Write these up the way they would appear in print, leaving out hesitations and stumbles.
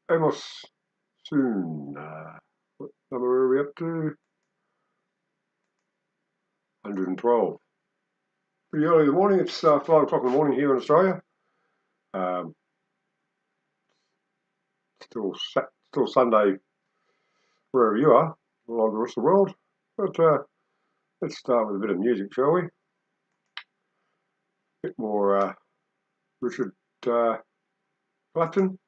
Amos Sewn. What number are we up to? 112. Pretty early in the morning. It's 5 o'clock in the morning here in Australia. Still Sunday wherever you are, all over the rest of the world. But let's start with a bit of music, shall we? A bit more Richard Clapton.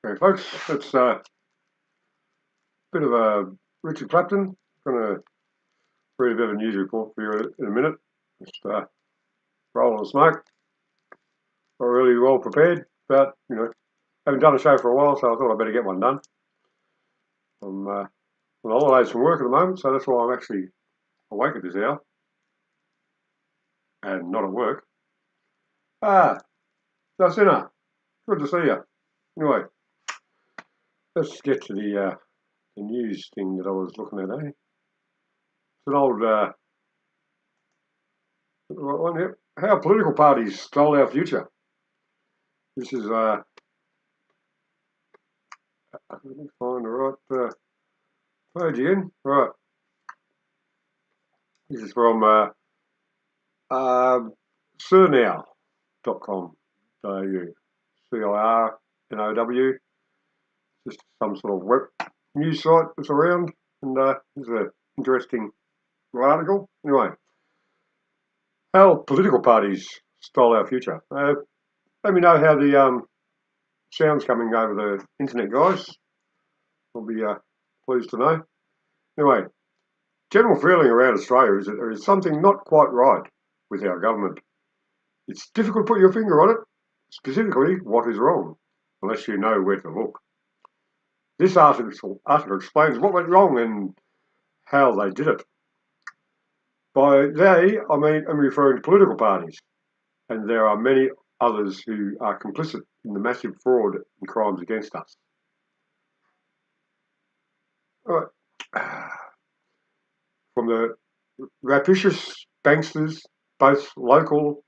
Okay, folks, that's a bit of a Richard Clapton. Going to read a bit of a news report for you in a minute. Just rolling the smoke. Not really well prepared, but, you know, haven't done a show for a while, so I thought I'd better get one done. I'm on holidays from work at the moment, so that's why I'm actually awake at this hour and not at work. Dustina, good to see you. Anyway, let's get to the news thing that I was looking at, eh? It's an old one here. How political parties stole our future. This is let me find the right page again. Right. This is from cirnow.com.au. CIRNOW. Just some sort of web news site that's around, and this is an interesting article. Anyway, how political parties stole our future. Let me know how the sound's coming over the internet, guys. I'll be pleased to know. Anyway, general feeling around Australia is that there is something not quite right with our government. It's difficult to put your finger on it, specifically what is wrong, unless you know where to look. This article explains what went wrong and how they did it. By they, I'm referring to political parties, and there are many others who are complicit in the massive fraud and crimes against us. All right. From the rapacious banksters, both local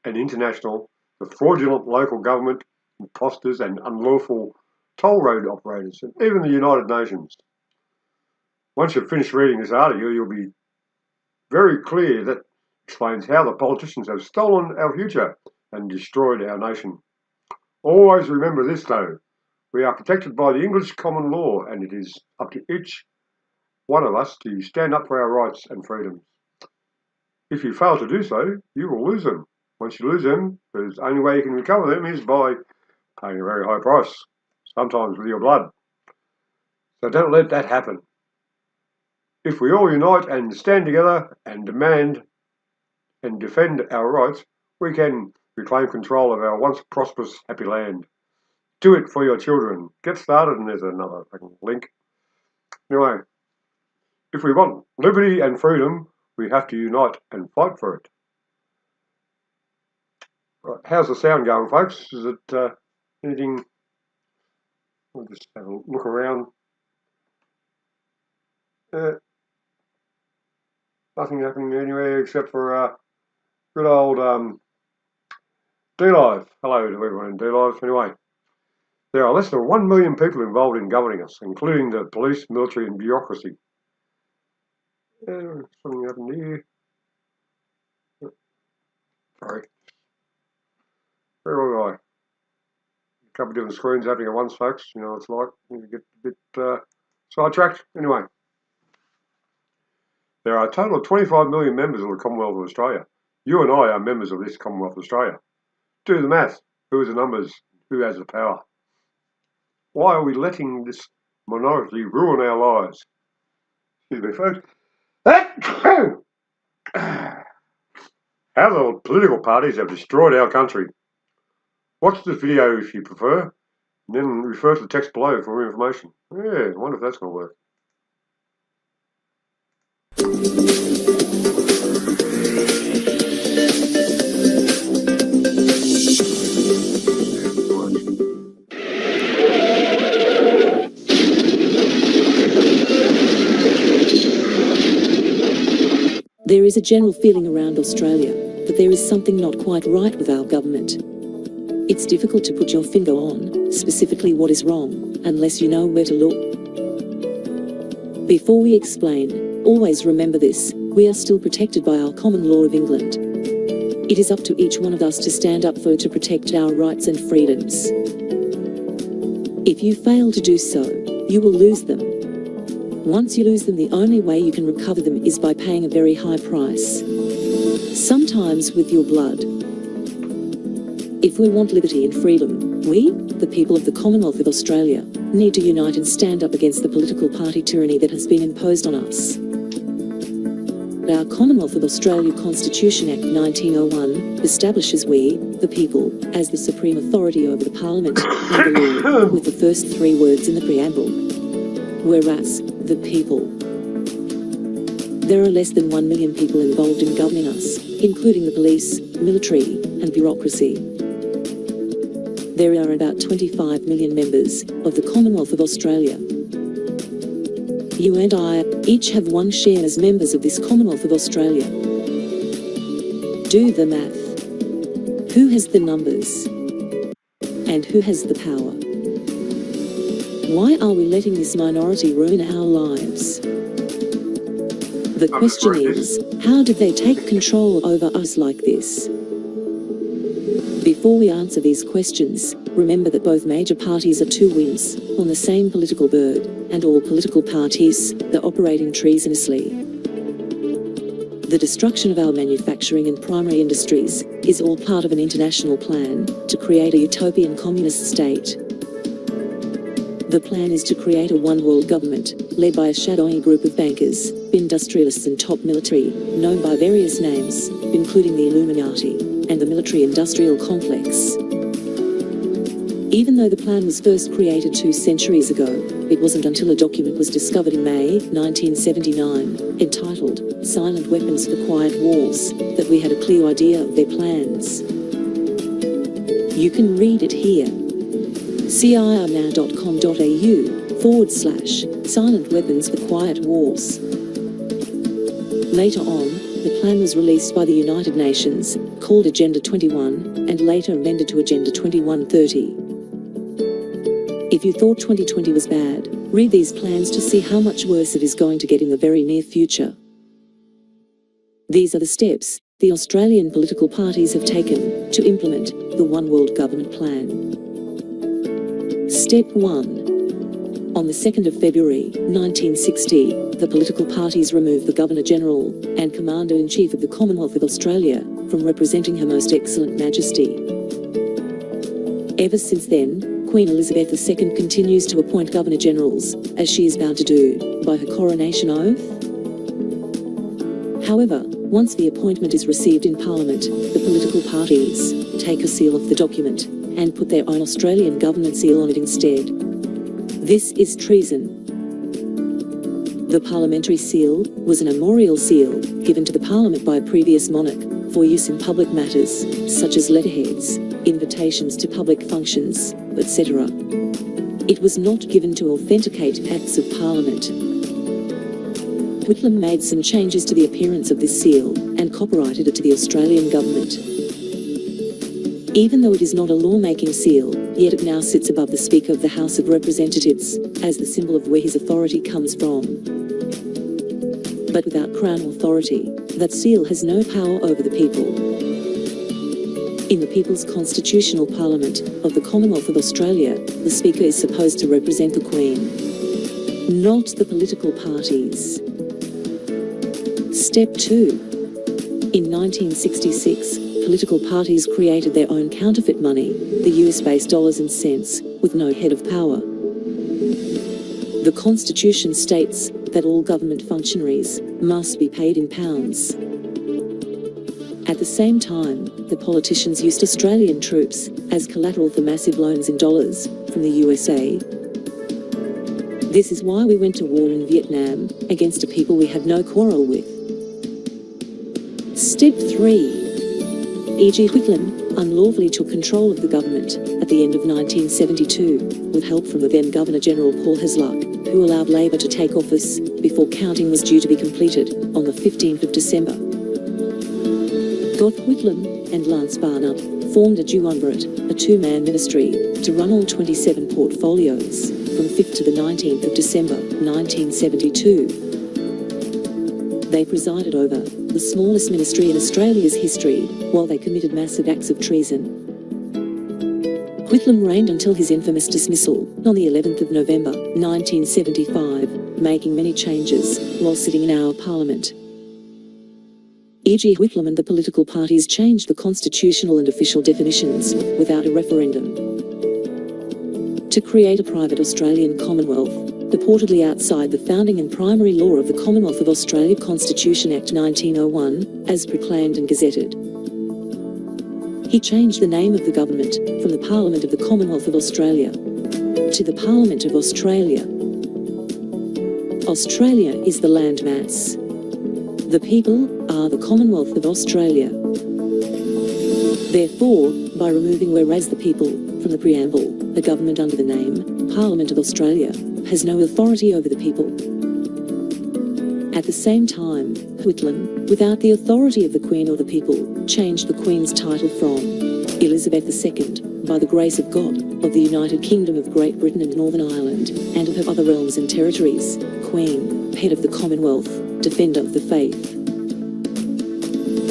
and international, the fraudulent local government, imposters and unlawful toll road operators, and even the United Nations. Once you've finished reading this article, you'll be very clear that explains how the politicians have stolen our future and destroyed our nation. Always remember this though, we are protected by the English common law, and it is up to each one of us to stand up for our rights and freedoms. If you fail to do so, you will lose them. Once you lose them, the only way you can recover them is by paying a very high price, sometimes with your blood. So don't let that happen. If we all unite and stand together and demand and defend our rights, we can reclaim control of our once prosperous, happy land. Do it for your children. Get started, and there's another link. Anyway, if we want liberty and freedom, we have to unite and fight for it. Right, how's the sound going, folks? Is it anything? We'll just have a look around. Nothing happening anywhere except for good old D-Live. Hello to everyone in D-Live. Anyway, there are less than 1 million people involved in governing us, including the police, military and bureaucracy. Something happened here. Sorry. Where was I? A couple of different screens happening at once, folks. You know what it's like. You get a bit sidetracked. Anyway. There are a total of 25 million members of the Commonwealth of Australia. You and I are members of this Commonwealth of Australia. Do the math. Who is the numbers? Who has the power? Why are we letting this minority ruin our lives? Excuse me, folks. How the political parties have destroyed our country. Watch the video if you prefer, and then refer to the text below for more information. Yeah, I wonder if that's going to work. There is a general feeling around Australia that there is something not quite right with our government. It's difficult to put your finger on specifically what is wrong unless you know where to look. Before we explain, always remember this: we are still protected by our common law of England. It is up to each one of us to stand up to protect our rights and freedoms. If you fail to do so, you will lose them. Once you lose them, the only way you can recover them is by paying a very high price. Sometimes with your blood. If we want liberty and freedom, we, the people of the Commonwealth of Australia, need to unite and stand up against the political party tyranny that has been imposed on us. Our Commonwealth of Australia Constitution Act 1901 establishes we, the people, as the supreme authority over the Parliament and the law, with the first three words in the preamble. Whereas, the people. There are less than 1 million people involved in governing us, including the police, military, and bureaucracy. There are about 25 million members of the Commonwealth of Australia. You and I each have one share as members of this Commonwealth of Australia. Do the math. Who has the numbers? And who has the power? Why are we letting this minority ruin our lives? The question is, how did they take control over us like this? Before we answer these questions, remember that both major parties are two wings on the same political bird, and all political parties are operating treasonously. The destruction of our manufacturing and primary industries is all part of an international plan to create a utopian communist state. The plan is to create a one-world government, led by a shadowy group of bankers, industrialists and top military, known by various names, including the Illuminati, and the military-industrial complex. Even though the plan was first created 2 centuries ago, it wasn't until a document was discovered in May 1979, entitled Silent Weapons for Quiet Wars, that we had a clear idea of their plans. You can read it here. cirnow.com.au/Silent Weapons for Quiet Wars. Later on, the plan was released by the United Nations, called Agenda 21, and later amended to Agenda 2130. If you thought 2020 was bad, read these plans to see how much worse it is going to get in the very near future. These are the steps the Australian political parties have taken to implement the One World Government Plan. Step 1. On the 2nd of February 1960, the political parties removed the Governor-General and Commander-in-Chief of the Commonwealth of Australia from representing Her Most Excellent Majesty. Ever since then, Queen Elizabeth II continues to appoint Governor-Generals, as she is bound to do, by her coronation oath. However, once the appointment is received in Parliament, the political parties take a seal off the document and put their own Australian government seal on it instead. This is treason. The parliamentary seal was an armorial seal given to the Parliament by a previous monarch for use in public matters, such as letterheads, invitations to public functions, etc. It was not given to authenticate acts of Parliament. Whitlam made some changes to the appearance of this seal and copyrighted it to the Australian government. Even though it is not a law-making seal, yet it now sits above the Speaker of the House of Representatives, as the symbol of where his authority comes from. But without Crown authority, that seal has no power over the people. In the People's Constitutional Parliament of the Commonwealth of Australia, the Speaker is supposed to represent the Queen, not the political parties. Step 2. In 1966, political parties created their own counterfeit money, the US-based dollars and cents, with no head of power. The Constitution states that all government functionaries must be paid in pounds. At the same time, the politicians used Australian troops as collateral for massive loans in dollars from the USA. This is why we went to war in Vietnam against a people we had no quarrel with. Step 3. E.G. Whitlam unlawfully took control of the government at the end of 1972, with help from the then Governor-General Paul Hasluck, who allowed Labor to take office before counting was due to be completed on the 15th of December. Gough Whitlam and Lance Barnard formed a duumvirate, a two-man ministry, to run all 27 portfolios, from 5th to the 19th of December 1972. They presided over the smallest ministry in Australia's history, while they committed massive acts of treason. Whitlam reigned until his infamous dismissal on the 11th of November 1975, making many changes while sitting in our Parliament. E.G. Whitlam and the political parties changed the constitutional and official definitions without a referendum. To create a private Australian Commonwealth, purportedly outside the founding and primary law of the Commonwealth of Australia Constitution Act 1901, as proclaimed and gazetted. He changed the name of the government from the Parliament of the Commonwealth of Australia to the Parliament of Australia. Australia is the landmass. The people are the Commonwealth of Australia. Therefore, by removing "whereas the people" from the preamble, the government under the name Parliament of Australia has no authority over the people. At the same time, Whitlam, without the authority of the Queen or the people, changed the Queen's title from Elizabeth II, by the grace of God, of the United Kingdom of Great Britain and Northern Ireland, and of her other realms and territories, Queen, head of the Commonwealth, defender of the faith,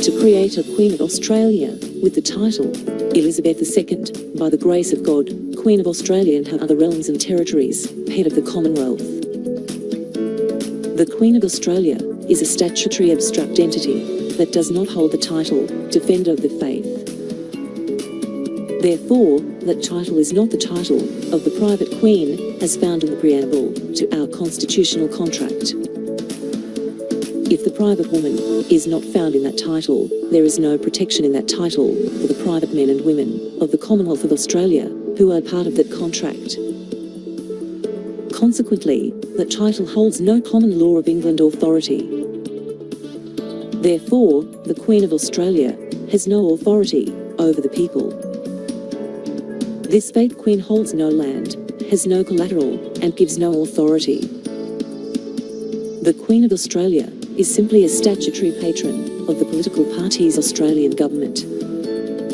to create a Queen of Australia, with the title Elizabeth II, by the grace of God, Queen of Australia and her other realms and territories, head of the Commonwealth. The Queen of Australia is a statutory abstract entity that does not hold the title Defender of the Faith. Therefore, that title is not the title of the private Queen as found in the preamble to our constitutional contract. If the private woman is not found in that title, there is no protection in that title for the private men and women of the Commonwealth of Australia who are part of that contract. Consequently, that title holds no common law of England authority. Therefore, the Queen of Australia has no authority over the people. This faith Queen holds no land, has no collateral, and gives no authority. The Queen of Australia is simply a statutory patron of the political party's Australian government.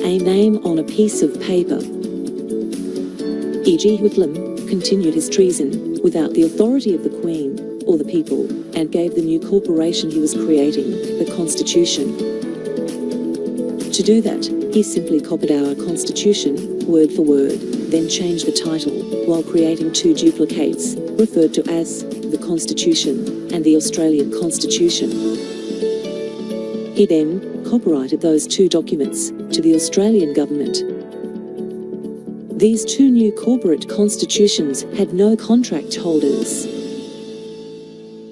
A name on a piece of paper. E.g. Whitlam continued his treason without the authority of the Queen or the people, and gave the new corporation he was creating the Constitution. To do that, he simply copied our Constitution, word for word, then changed the title, while creating two duplicates, referred to as the Constitution and the Australian Constitution. He then copyrighted those two documents to the Australian government. These two new corporate constitutions had no contract holders.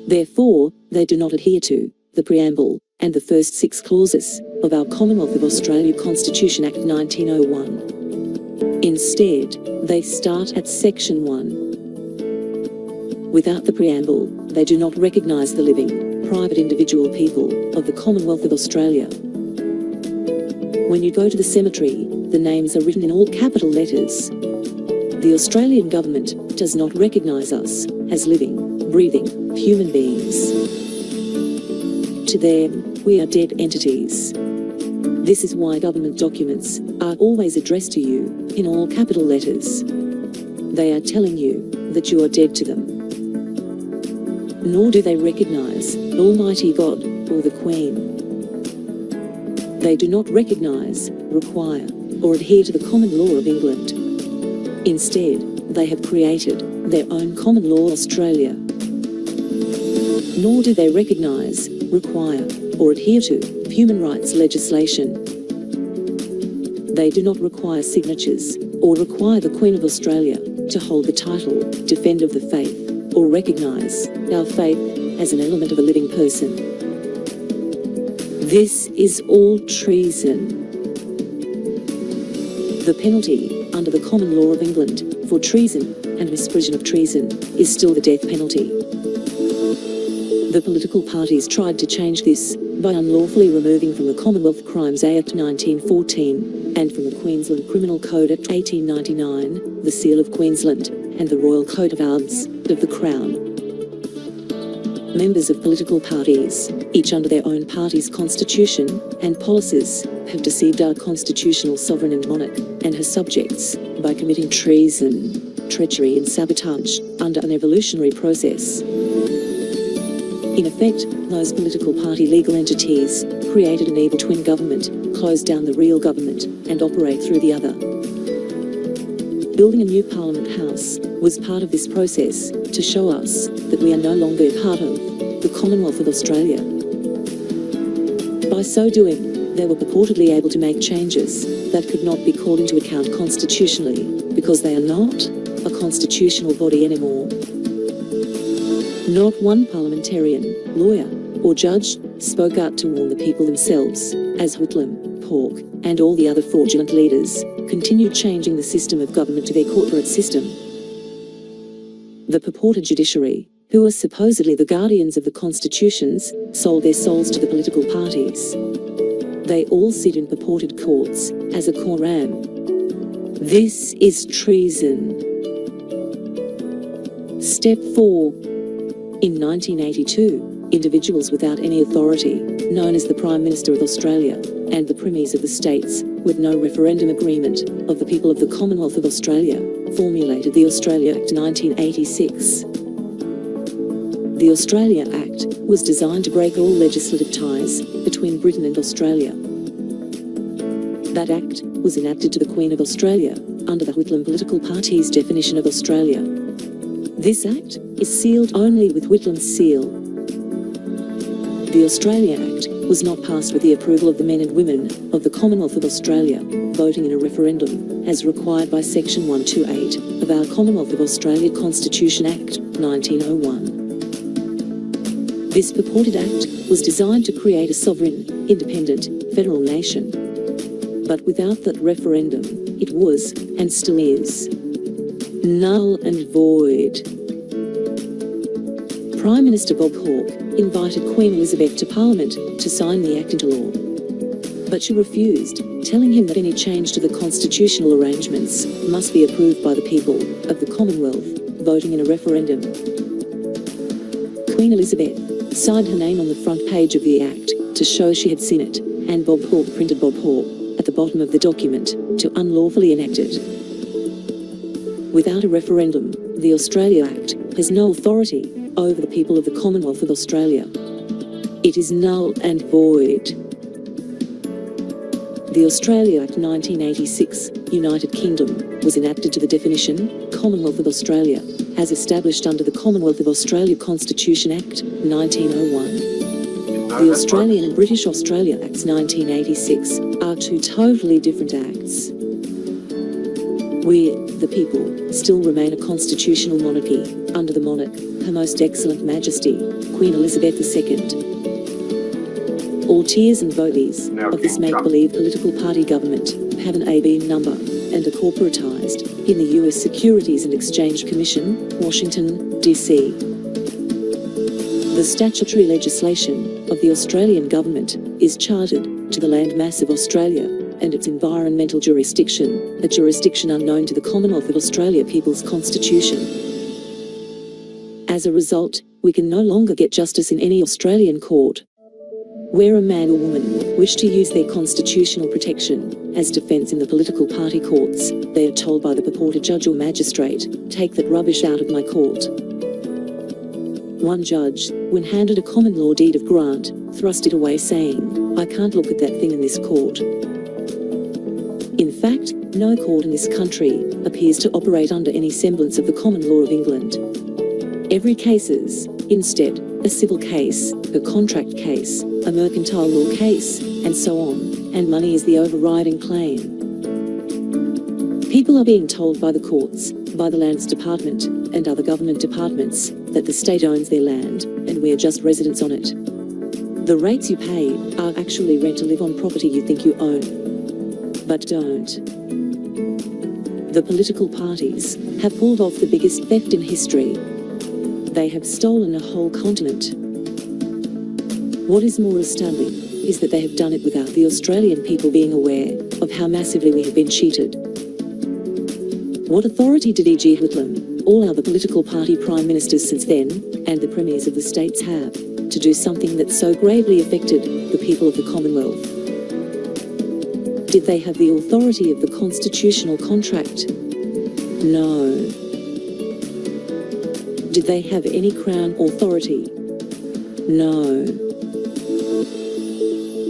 Therefore, they do not adhere to the preamble and the first 6 clauses of our Commonwealth of Australia Constitution Act 1901. Instead, they start at Section 1. Without the preamble, they do not recognise the living, private individual people of the Commonwealth of Australia. When you go to the cemetery, the names are written in all capital letters. The Australian government does not recognise us as living, breathing, human beings. To them, we are dead entities. This is why government documents are always addressed to you in all capital letters. They are telling you that you are dead to them. Nor do they recognise Almighty God or the Queen. They do not recognise, require, or adhere to the common law of England. Instead, they have created their own common law Australia. Nor do they recognise, require, or adhere to human rights legislation. They do not require signatures, or require the Queen of Australia to hold the title Defender of the Faith, or recognise our faith as an element of a living person. This is all treason. The penalty under the common law of England for treason and misprision of treason is still the death penalty. The political parties tried to change this by unlawfully removing from the Commonwealth Crimes Act 1914 and from the Queensland Criminal Code Act 1899 the seal of Queensland and the Royal Coat of Arms of the Crown. Members of political parties, each under their own party's constitution and policies, have deceived our constitutional sovereign and monarch and her subjects by committing treason, treachery and sabotage under an evolutionary process. In effect, those political party legal entities created an evil twin government, closed down the real government, and operate through the other. Building a new Parliament House was part of this process to show us that we are no longer part of the Commonwealth of Australia. By so doing, they were purportedly able to make changes that could not be called into account constitutionally because they are not a constitutional body anymore. Not one parliamentarian, lawyer, or judge spoke out to warn the people themselves, as Whitlam, Hawke, and all the other fraudulent leaders continued changing the system of government to their corporate system. The purported judiciary, who are supposedly the guardians of the constitutions, sold their souls to the political parties. They all sit in purported courts as a quorum. This is treason. Step 4. In 1982, individuals without any authority, known as the Prime Minister of Australia, and the Premiers of the states, with no referendum agreement of the people of the Commonwealth of Australia, formulated the Australia Act 1986. The Australia Act was designed to break all legislative ties between Britain and Australia. That Act was enacted to the Queen of Australia, under the Whitlam political party's definition of Australia. This Act is sealed only with Whitlam's seal. The Australia Act was not passed with the approval of the men and women of the Commonwealth of Australia, voting in a referendum, as required by Section 128 of our Commonwealth of Australia Constitution Act, 1901. This purported Act was designed to create a sovereign, independent, federal nation. But without that referendum, it was, and still is, null and void. Prime Minister Bob Hawke invited Queen Elizabeth to Parliament to sign the Act into law. But she refused, telling him that any change to the constitutional arrangements must be approved by the people of the Commonwealth, voting in a referendum. Queen Elizabeth signed her name on the front page of the Act to show she had seen it, and Bob Hawke printed Bob Hawke at the bottom of the document to unlawfully enact it. Without a referendum, the Australia Act has no authority over the people of the Commonwealth of Australia. It is null and void. The Australia Act 1986, United Kingdom, was enacted to the definition, Commonwealth of Australia, as established under the Commonwealth of Australia Constitution Act, 1901. The Australian and British Australia Acts 1986 are two totally different acts. We, the people, still remain a constitutional monarchy, under the monarch, Her Most Excellent Majesty, Queen Elizabeth II. All tiers and votees of this make-believe political party government have an AB number and are corporatised in the US Securities and Exchange Commission, Washington, D.C. The statutory legislation of the Australian government is chartered to the landmass of Australia and its environmental jurisdiction, a jurisdiction unknown to the Commonwealth of Australia People's Constitution. As a result, we can no longer get justice in any Australian court. Where a man or woman wish to use their constitutional protection as defence in the political party courts, they are told by the purported judge or magistrate, "Take that rubbish out of my court." One judge, when handed a common law deed of grant, thrust it away saying, "I can't look at that thing in this court." In fact, no court in this country appears to operate under any semblance of the common law of England. Every case is, instead, a civil case, a contract case, a mercantile law case, and so on, and money is the overriding claim. People are being told by the courts, by the Lands Department, and other government departments, that the state owns their land, and we are just residents on it. The rates you pay are actually rent to live on property you think you own. But don't. The political parties have pulled off the biggest theft in history. They have stolen a whole continent. What is more astounding is that they have done it without the Australian people being aware of how massively we have been cheated. What authority did E.G. Whitlam, all other political party prime ministers since then, and the premiers of the states have, to do something that so gravely affected the people of the Commonwealth? Did they have the authority of the constitutional contract? No. Did they have any Crown authority? No.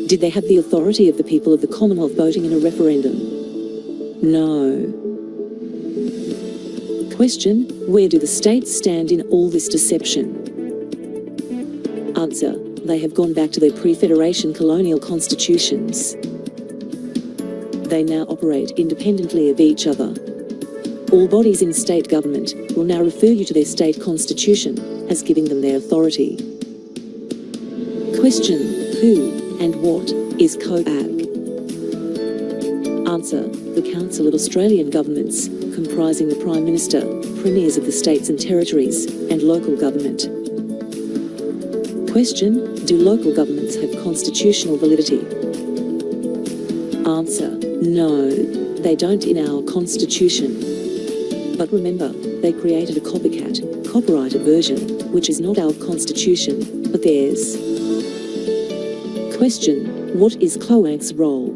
Did they have the authority of the people of the Commonwealth voting in a referendum? No. Question: where do the states stand in all this deception? Answer: they have gone back to their pre-Federation colonial constitutions. They now operate independently of each other. All bodies in state government will now refer you to their state constitution. as giving them their authority. Question: who and what is COAG? Answer: the Council of Australian Governments, comprising the Prime Minister, Premiers of the states and territories, and local government. Question: do local governments have constitutional validity? Answer: no, they don't in our constitution. But remember, they created a copyrighted version, which is not our constitution, but theirs. Question: what is COAG's role?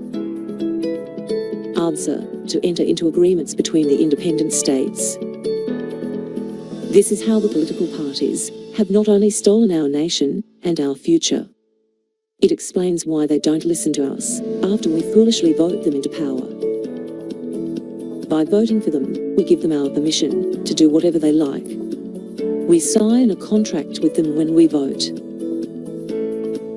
Answer: to enter into agreements between the independent states. This is how the political parties have not only stolen our nation and our future. It explains why they don't listen to us after we foolishly vote them into power. By voting for them, we give them our permission to do whatever they like. We sign a contract with them when we vote.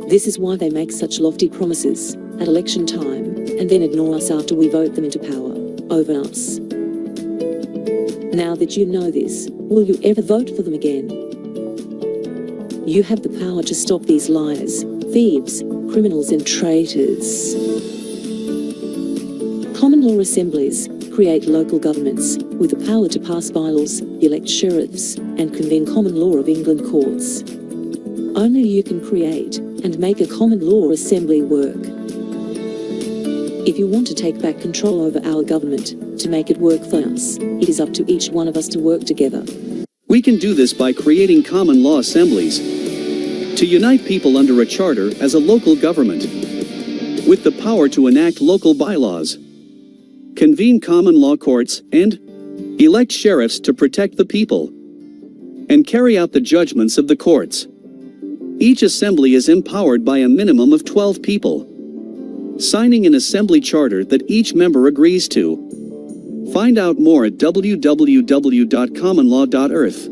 This is why they make such lofty promises at election time and then ignore us after we vote them into power over us. Now that you know this, will you ever vote for them again? You have the power to stop these liars, thieves, criminals and traitors. Common law assemblies create local governments with the power to pass bylaws, elect sheriffs, and convene common law of England courts. Only you can create and make a common law assembly work. If you want to take back control over our government, to make it work for us, it is up to each one of us to work together. We can do this by creating common law assemblies to unite people under a charter as a local government, with the power to enact local bylaws, convene common law courts, and elect sheriffs to protect the people, and carry out the judgments of the courts. Each assembly is empowered by a minimum of 12 people, signing an assembly charter that each member agrees to. Find out more at www.commonlaw.earth.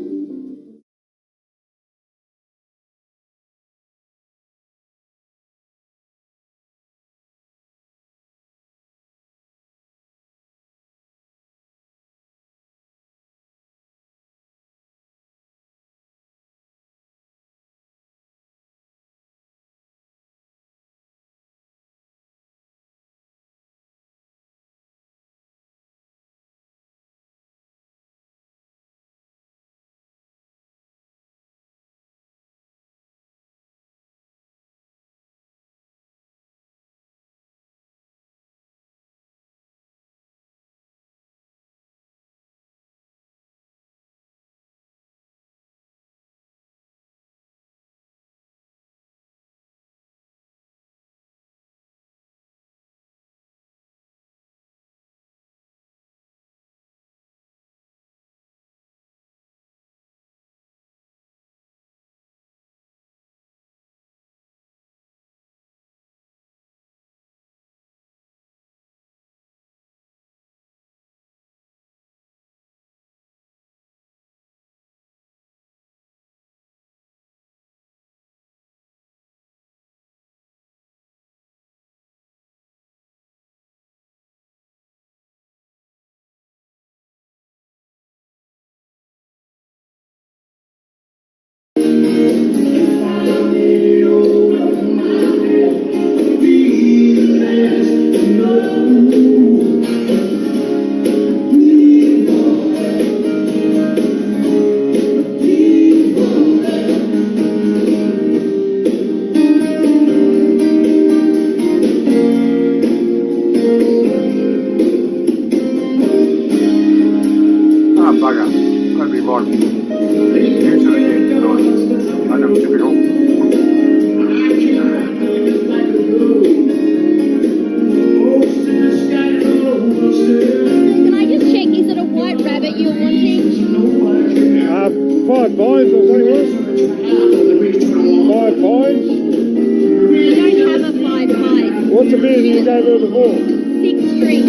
What's the beer that you gave her before? 6 Street.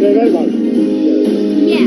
Yeah, that one. Yeah.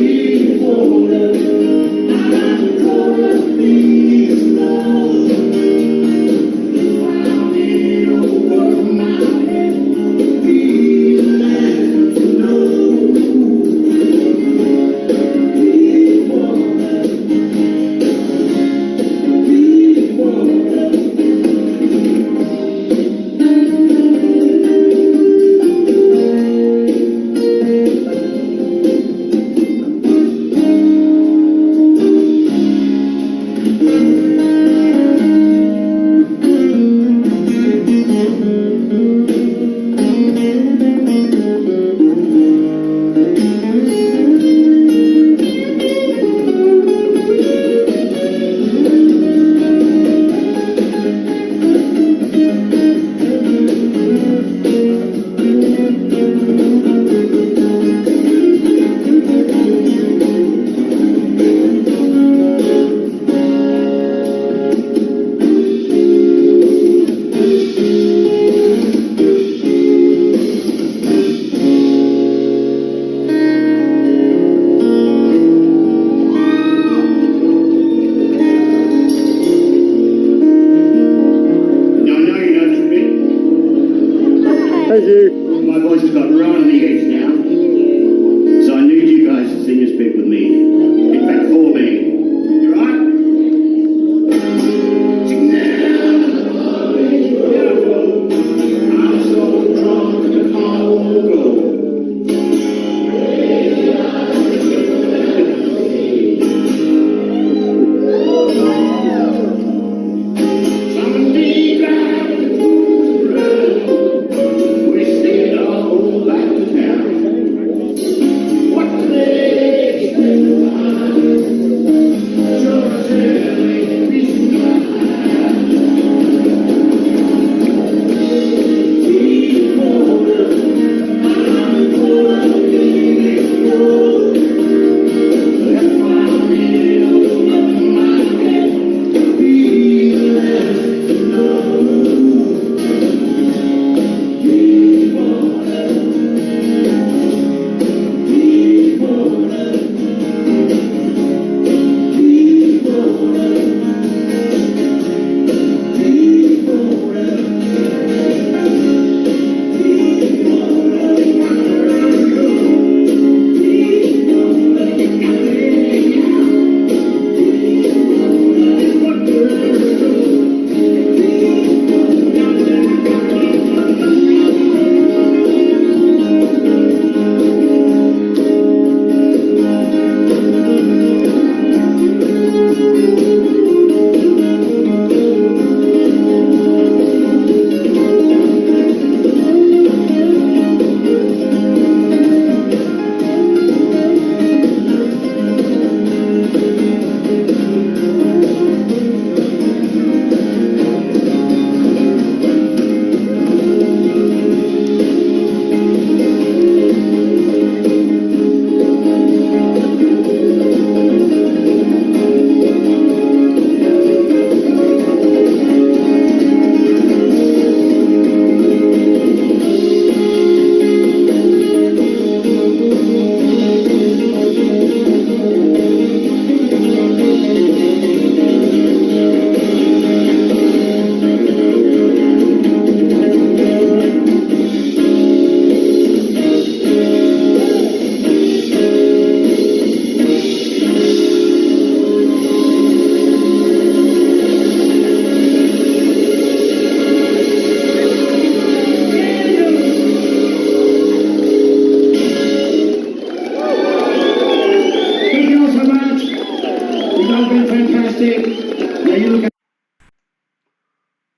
Thank you. My voice has got right on the edge now. So I need you guys to sing this bit with me. In fact, for me. You right? I'm so drunk that I won't go.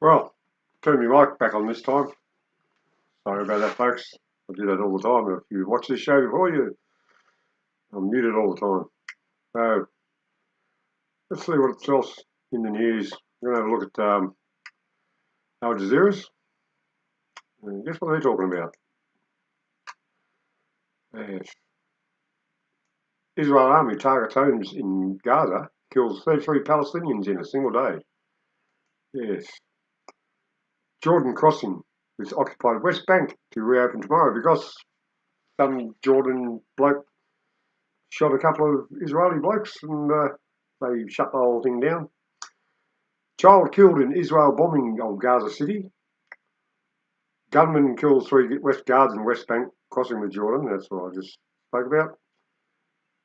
Well, turn my mic back on this time. Sorry about that, folks. I do that all the time. If you watch this show before, I'm muted all the time. So, let's see what else in the news. We're going to have a look at Al Jazeera's. Guess what they're talking about? Yes. Israel army targets homes in Gaza, kills 33 Palestinians in a single day. Yes. Jordan crossing with occupied West Bank to reopen tomorrow because some Jordan bloke shot a couple of Israeli blokes and they shut the whole thing down. Child killed in Israel bombing of Gaza City. Gunman kills 3 West Guards in West Bank crossing the Jordan. That's what I just spoke about.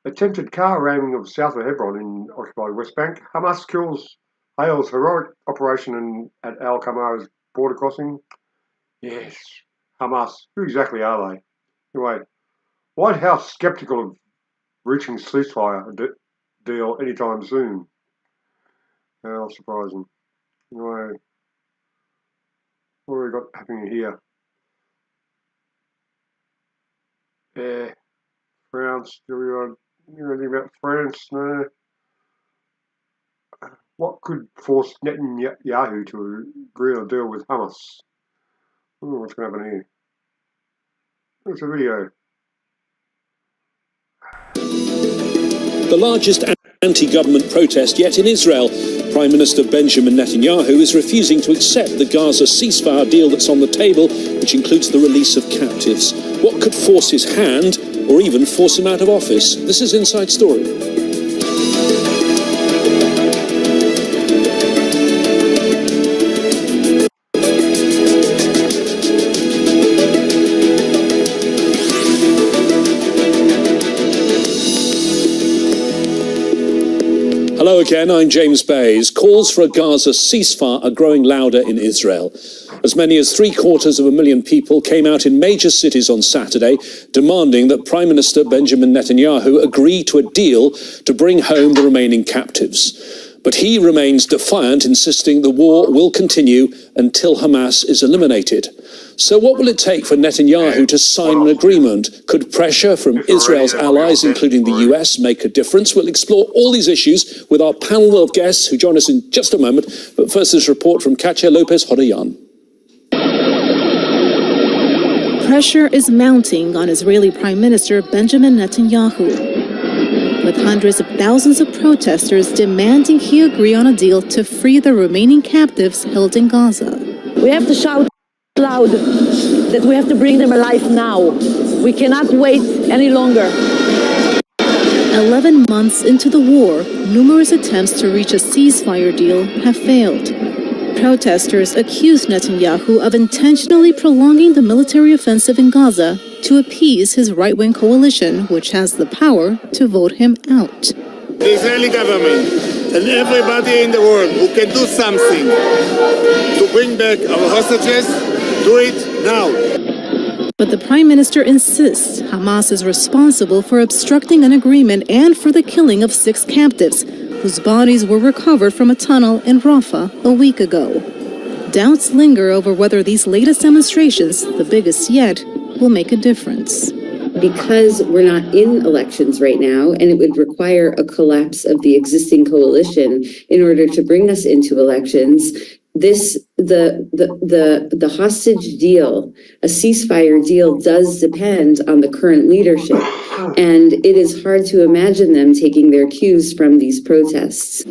Attempted car ramming of south of Hebron in occupied West Bank. Hamas hails heroic operation at Al Kamara's border crossing. Yes, Hamas. Who exactly are they? Anyway, White House sceptical of reaching ceasefire deal anytime soon. How surprising. Anyway, what have we got happening here? Yeah, France. Do we want anything about France? No. What could force Netanyahu to agree on a deal with Hamas? What's going to happen here? It's a video. The largest anti-government protest yet in Israel. Prime Minister Benjamin Netanyahu is refusing to accept the Gaza ceasefire deal that's on the table, which includes the release of captives. What could force his hand, or even force him out of office? This is Inside Story. Hello again, I'm James Bays. Calls for a Gaza ceasefire are growing louder in Israel. As many as 750,000 people came out in major cities on Saturday, demanding that Prime Minister Benjamin Netanyahu agree to a deal to bring home the remaining captives. But he remains defiant, insisting the war will continue until Hamas is eliminated. So what will it take for Netanyahu to sign an agreement? Could pressure from Israel's allies, including the US, make a difference? We'll explore all these issues with our panel of guests who join us in just a moment. But first, this report from Katia Lopez-Hodayan. Pressure is mounting on Israeli Prime Minister Benjamin Netanyahu, with hundreds of thousands of protesters demanding he agree on a deal to free the remaining captives held in Gaza. We have to shout loud that we have to bring them alive now. We cannot wait any longer. 11 months into the war, numerous attempts to reach a ceasefire deal have failed. Protesters accuse Netanyahu of intentionally prolonging the military offensive in Gaza to appease his right-wing coalition, which has the power to vote him out. The Israeli government and everybody in the world who can do something to bring back our hostages, do it now. But the Prime Minister insists Hamas is responsible for obstructing an agreement and for the killing of 6 captives, whose bodies were recovered from a tunnel in Rafah a week ago. Doubts linger over whether these latest demonstrations, the biggest yet, will make a difference. Because we're not in elections right now, and it would require a collapse of the existing coalition in order to bring us into elections, the hostage deal, a ceasefire deal, does depend on the current leadership, and it is hard to imagine them taking their cues from these protests.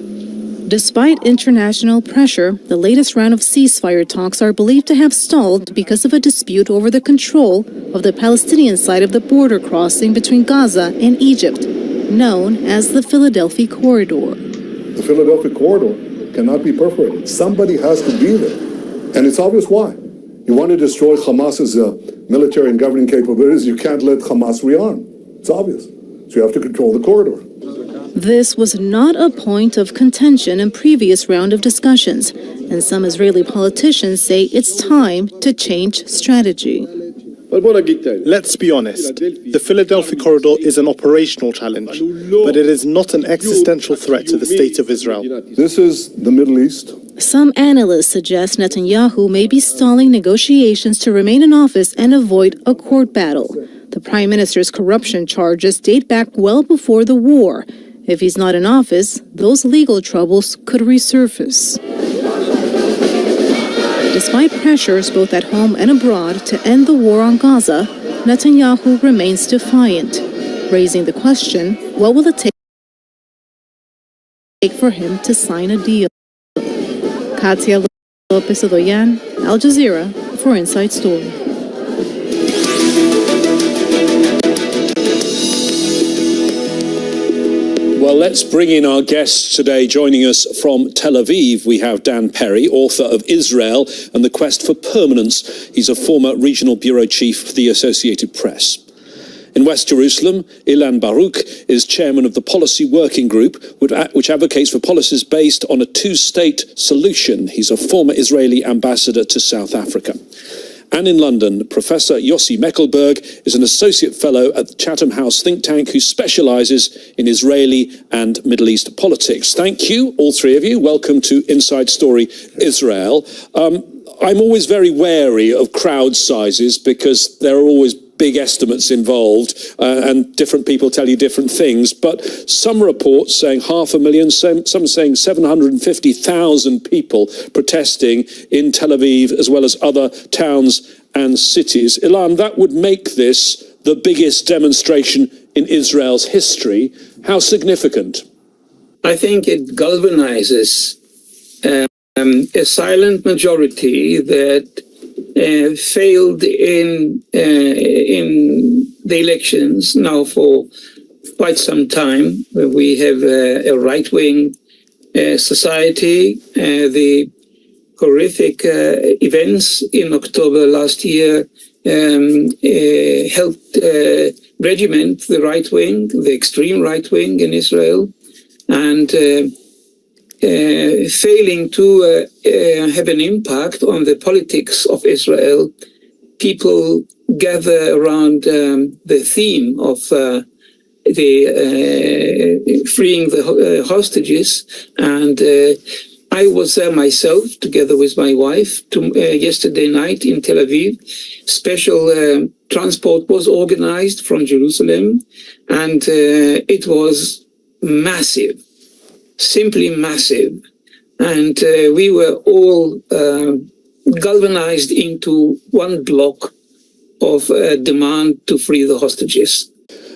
Despite international pressure, the latest round of ceasefire talks are believed to have stalled because of a dispute over the control of the Palestinian side of the border crossing between Gaza and Egypt, known as the Philadelphia Corridor. The Philadelphia Corridor cannot be perforated. Somebody has to be there. And it's obvious why. You want to destroy Hamas's military and governing capabilities, you can't let Hamas rearm. It's obvious. So you have to control the corridor. This was not a point of contention in previous round of discussions, and some Israeli politicians say it's time to change strategy. Let's be honest. The Philadelphia Corridor is an operational challenge, but it is not an existential threat to the state of Israel. This is the Middle East. Some analysts suggest Netanyahu may be stalling negotiations to remain in office and avoid a court battle. The prime minister's corruption charges date back well before the war. If he's not in office, those legal troubles could resurface. Despite pressures both at home and abroad to end the war on Gaza, Netanyahu remains defiant, raising the question, what will it take for him to sign a deal? Katia Lopez-Hodayan, Al Jazeera, for Inside Story. Well, let's bring in our guests today. Joining us from Tel Aviv, we have Dan Perry, author of Israel and the Quest for Permanence. He's a former regional bureau chief for the Associated Press. In West Jerusalem, Ilan Baruch is chairman of the Policy Working Group, which advocates for policies based on a two-state solution. He's a former Israeli ambassador to South Africa. And in London, Professor Yossi Meckelberg is an associate fellow at the Chatham House think tank who specialises in Israeli and Middle East politics. Thank you, all three of you. Welcome to Inside Story Israel. I'm always very wary of crowd sizes because there are always big estimates involved and different people tell you different things. But some reports saying 500,000, some saying 750,000 people protesting in Tel Aviv as well as other towns and cities. Ilan, that would make this the biggest demonstration in Israel's history. How significant? I think it galvanizes a silent majority that failed in the elections now for quite some time. We have a right-wing society. The horrific events in October last year helped regiment the right wing, the extreme right wing in Israel. And failing to have an impact on the politics of Israel, people gather around the theme of freeing the hostages. And I was there myself, together with my wife, yesterday night in Tel Aviv. Special transport was organized from Jerusalem, and it was massive, simply massive. And we were all galvanized into one block of demand to free the hostages.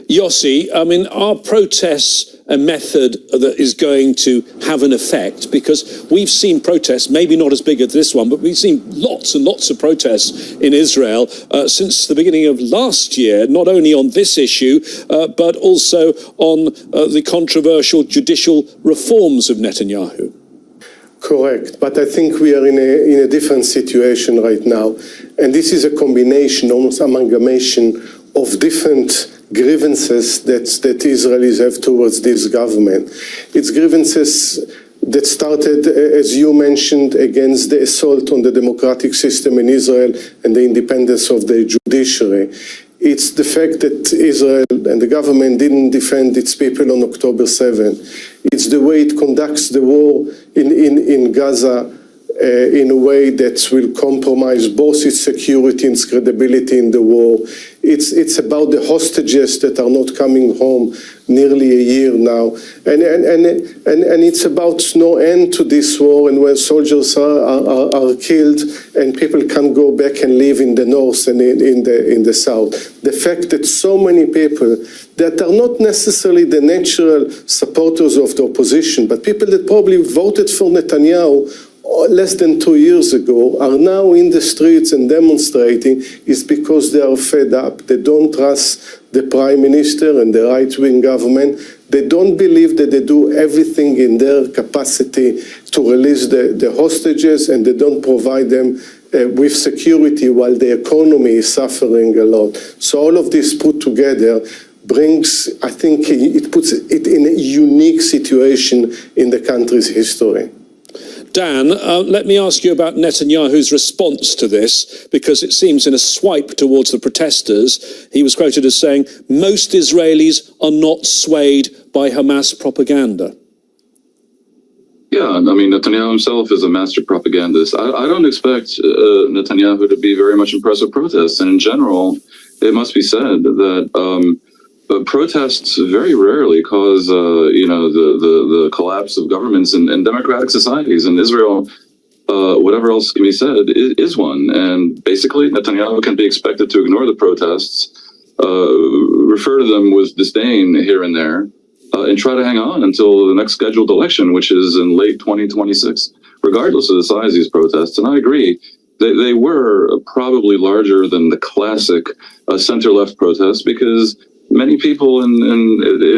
Yossi, I mean, are protests a method that is going to have an effect? Because we've seen protests, maybe not as big as this one, but we've seen lots and lots of protests in Israel since the beginning of last year, not only on this issue, but also on the controversial judicial reforms of Netanyahu. Correct, but I think we are in a different situation right now. And this is a combination, almost amalgamation of different grievances that Israelis have towards this government. It's grievances that started, as you mentioned, against the assault on the democratic system in Israel and the independence of the judiciary. It's the fact that Israel and the government didn't defend its people on October 7. It's the way it conducts the war in Gaza in a way that will compromise both its security and its credibility in the war. It's about the hostages that are not coming home nearly a year now. And it's about no end to this war, and where soldiers are killed and people can go back and live in the north and in the south. The fact that so many people that are not necessarily the natural supporters of the opposition, but people that probably voted for Netanyahu less than 2 years ago, are now in the streets and demonstrating, is because they are fed up. They don't trust the prime minister and the right-wing government. They don't believe that they do everything in their capacity to release the hostages, and they don't provide them with security while the economy is suffering a lot. So all of this put together brings, I think, it puts it in a unique situation in the country's history. Dan, let me ask you about Netanyahu's response to this, because it seems in a swipe towards the protesters, he was quoted as saying, most Israelis are not swayed by Hamas propaganda. Yeah, I mean, Netanyahu himself is a master propagandist. I don't expect Netanyahu to be very much impressed with protests. And in general, it must be said that protests very rarely cause, the collapse of governments and democratic societies. In Israel, whatever else can be said is one. And basically, Netanyahu can be expected to ignore the protests, refer to them with disdain here and there, and try to hang on until the next scheduled election, which is in late 2026, regardless of the size of these protests. And I agree, they were probably larger than the classic center-left protests, because many people in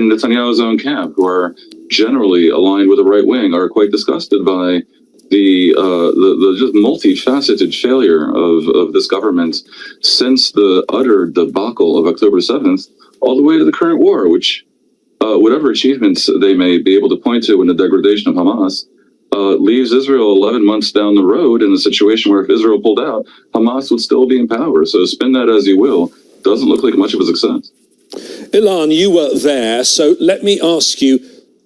Netanyahu's own camp, who are generally aligned with the right wing, are quite disgusted by the just multifaceted failure of this government since the utter debacle of October 7th, all the way to the current war, which, whatever achievements they may be able to point to in the degradation of Hamas, leaves Israel 11 months down the road in a situation where if Israel pulled out, Hamas would still be in power. So spin that as you will, doesn't look like much of a success. Ilan, you were there, so let me ask you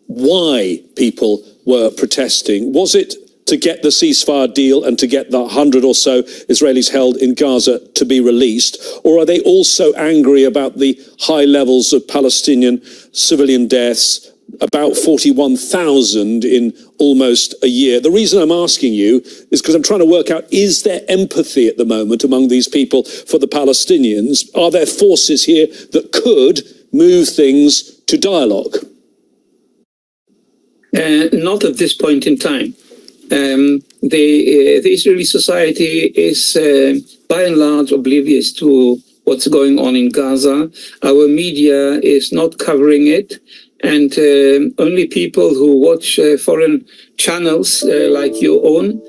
why people were protesting. Was it to get the ceasefire deal and to get the 100 or so Israelis held in Gaza to be released? Or are they also angry about the high levels of Palestinian civilian deaths, about 41,000 in almost a year? The reason I'm asking you is because I'm trying to work out, is there empathy at the moment among these people for the Palestinians? Are there forces here that could move things to dialogue? Not at this point in time. The Israeli society is by and large oblivious to what's going on in Gaza. Our media is not covering it. And only people who watch foreign channels like your own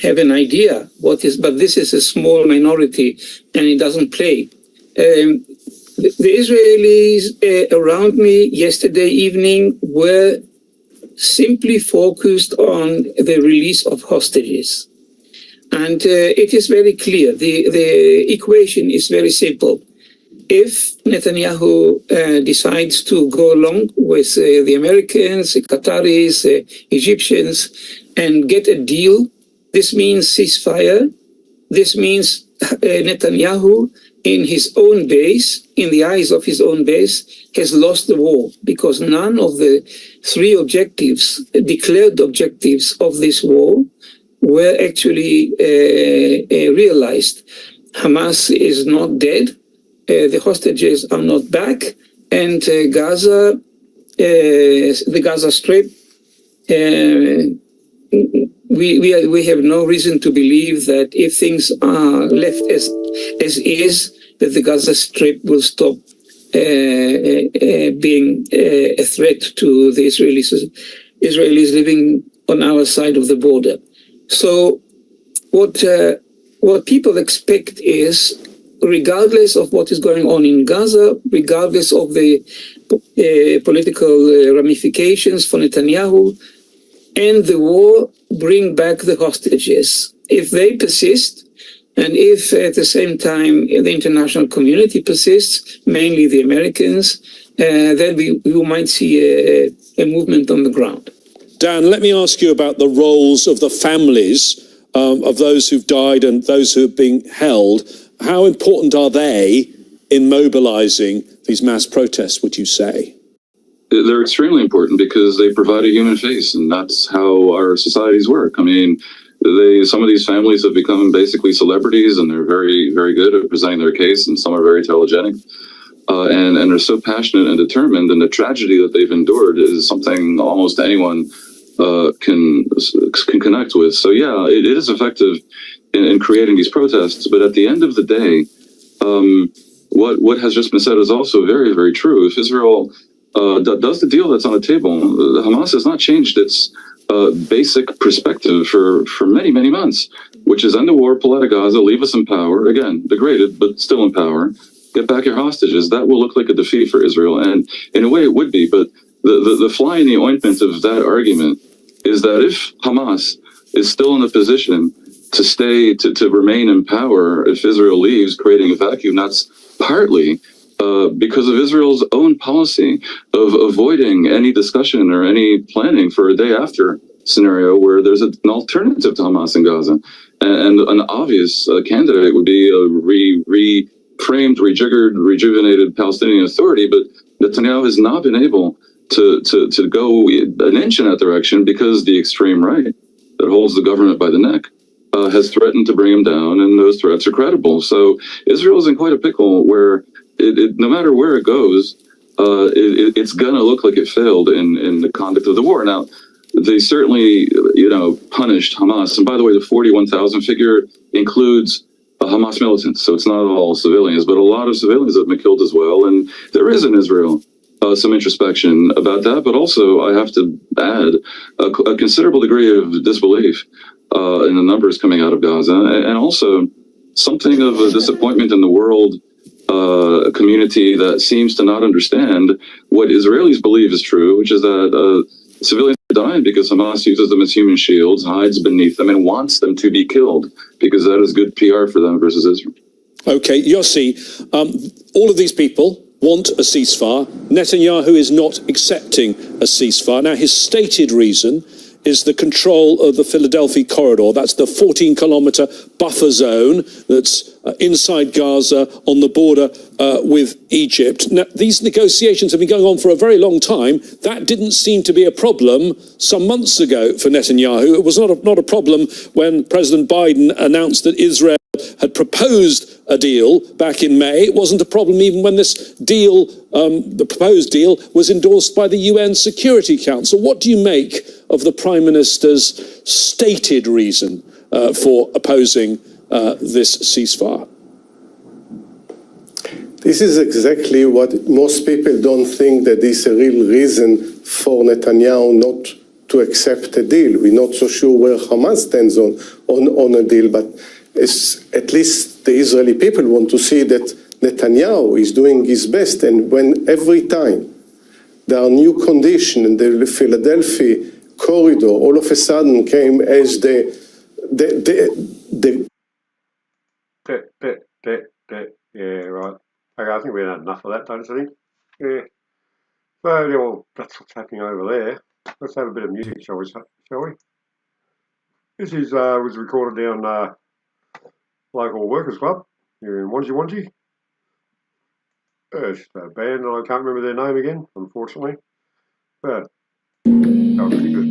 have an idea what is, but this is a small minority and it doesn't play. The Israelis around me yesterday evening were simply focused on the release of hostages. And it is very clear. The equation is very simple. If Netanyahu decides to go along with the Americans, the Qataris, the Egyptians, and get a deal, this means ceasefire. This means Netanyahu, in his own base, in the eyes of his own base, has lost the war, because none of the three objectives, declared objectives of this war, were actually realized. Hamas is not dead, the hostages are not back, and Gaza, the Gaza Strip, we have no reason to believe that if things are left as is, that the Gaza Strip will stop being a threat to the Israelis living on our side of the border. So what people expect is, regardless of what is going on in Gaza, regardless of the political ramifications for Netanyahu, end the war, bring back the hostages. If they persist, and if at the same time the international community persists, mainly the Americans, then we might see a movement on the ground. Dan, let me ask you about the roles of the families of those who've died and those who have been held. How important are they in mobilizing these mass protests, would you say? They're extremely important because they provide a human face, and that's how our societies work. I mean, some of these families have become basically celebrities, and they're very, very good at presenting their case, and some are very telegenic. And they're so passionate and determined, and the tragedy that they've endured is something almost anyone can connect with. So yeah, it is effective in creating these protests. But at the end of the day, what has just been said is also very, very true. If Israel does the deal that's on the table, Hamas has not changed its basic perspective for many, many months, which is end the war, pull out of Gaza, leave us in power, again, degraded, but still in power, get back your hostages. That will look like a defeat for Israel. And in a way it would be, but the fly in the ointment of that argument is that if Hamas is still in a position to stay, to remain in power, if Israel leaves, creating a vacuum, that's partly because of Israel's own policy of avoiding any discussion or any planning for a day after scenario where there's an alternative to Hamas in Gaza. And an obvious candidate would be a reframed, rejiggered, rejuvenated Palestinian Authority. But Netanyahu has not been able to go an inch in that direction because the extreme right that holds the government by the neck has threatened to bring him down, and those threats are credible. So Israel's in quite a pickle where no matter where it goes, it's going to look like it failed in the conduct of the war. Now, they certainly, punished Hamas. And by the way, the 41,000 figure includes Hamas militants. So it's not all civilians, but a lot of civilians have been killed as well. And there is in Israel some introspection about that. But also, I have to add a considerable degree of disbelief in the numbers coming out of Gaza. And also something of a disappointment in the world community that seems to not understand what Israelis believe is true, which is that civilians are dying because Hamas uses them as human shields, hides beneath them, and wants them to be killed because that is good PR for them versus Israel. Okay, Yossi, all of these people want a ceasefire. Netanyahu is not accepting a ceasefire. Now, his stated reason is the control of the Philadelphia corridor. That's the 14-kilometre buffer zone that's inside Gaza on the border with Egypt. Now, these negotiations have been going on for a very long time. That didn't seem to be a problem some months ago for Netanyahu. It was not a problem when President Biden announced that Israel had proposed a deal back in May. It wasn't a problem even when this deal, the proposed deal, was endorsed by the UN Security Council. What do you make of the Prime Minister's stated reason for opposing this ceasefire? This is exactly what most people don't think, that this is a real reason for Netanyahu not to accept a deal. We're not so sure where Hamas stands on a deal, but at least the Israeli people want to see that Netanyahu is doing his best. And when every time there are new conditions, and the Philadelphia corridor all of a sudden came as the Yeah, right. Okay, I think we had enough of that, don't you think? Yeah. So, yeah, well, that's what's happening over there. Let's have a bit of music, shall we? This is was recorded down local workers club here in Wanji. It's a band, and I can't remember their name again, unfortunately. But that was pretty good.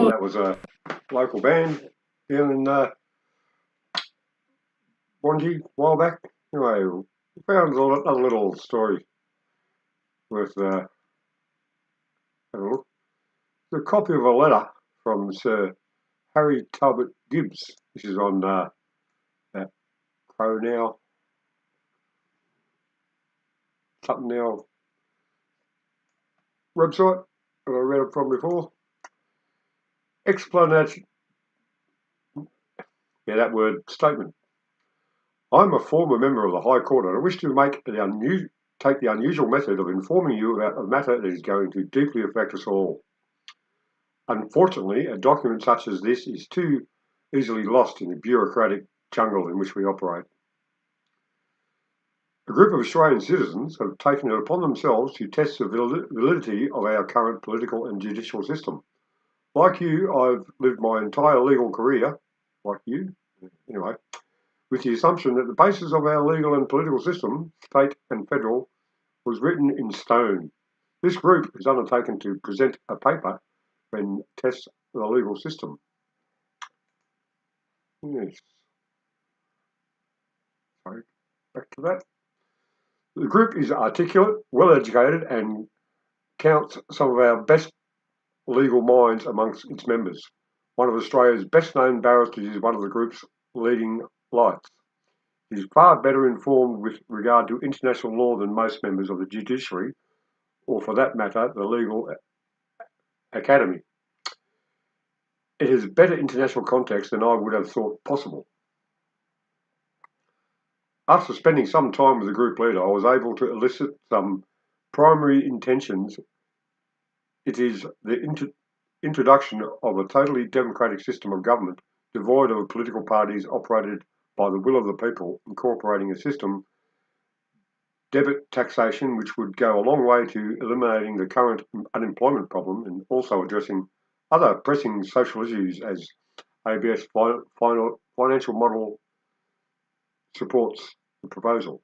That was a local band down in Wanji a while back. Anyway, we found a little story worth having a look. It's a copy of a letter from Sir Harry Talbot Gibbs. This is on that ProNow, something now website that I read it from before. Yeah, that word, statement. I'm a former member of the High Court and I wish to take the unusual method of informing you about a matter that is going to deeply affect us all. Unfortunately, a document such as this is too easily lost in the bureaucratic jungle in which we operate. A group of Australian citizens have taken it upon themselves to test the validity of our current political and judicial system. Like you, I've lived my entire legal career, like you, anyway, with the assumption that the basis of our legal and political system, state and federal, was written in stone. This group is undertaken to present a paper and test the legal system. Yes. Sorry, back to that. The group is articulate, well educated, and counts some of our best legal minds amongst its members. One of Australia's best known barristers is one of the group's leading lights. He is far better informed with regard to international law than most members of the judiciary, or for that matter, the legal academy. It has better international context than I would have thought possible. After spending some time with the group leader, I was able to elicit some primary intentions. It is the introduction of a totally democratic system of government, devoid of political parties, operated by the will of the people, incorporating a system, debit taxation, which would go a long way to eliminating the current unemployment problem and also addressing other pressing social issues as ABS financial model supports the proposal.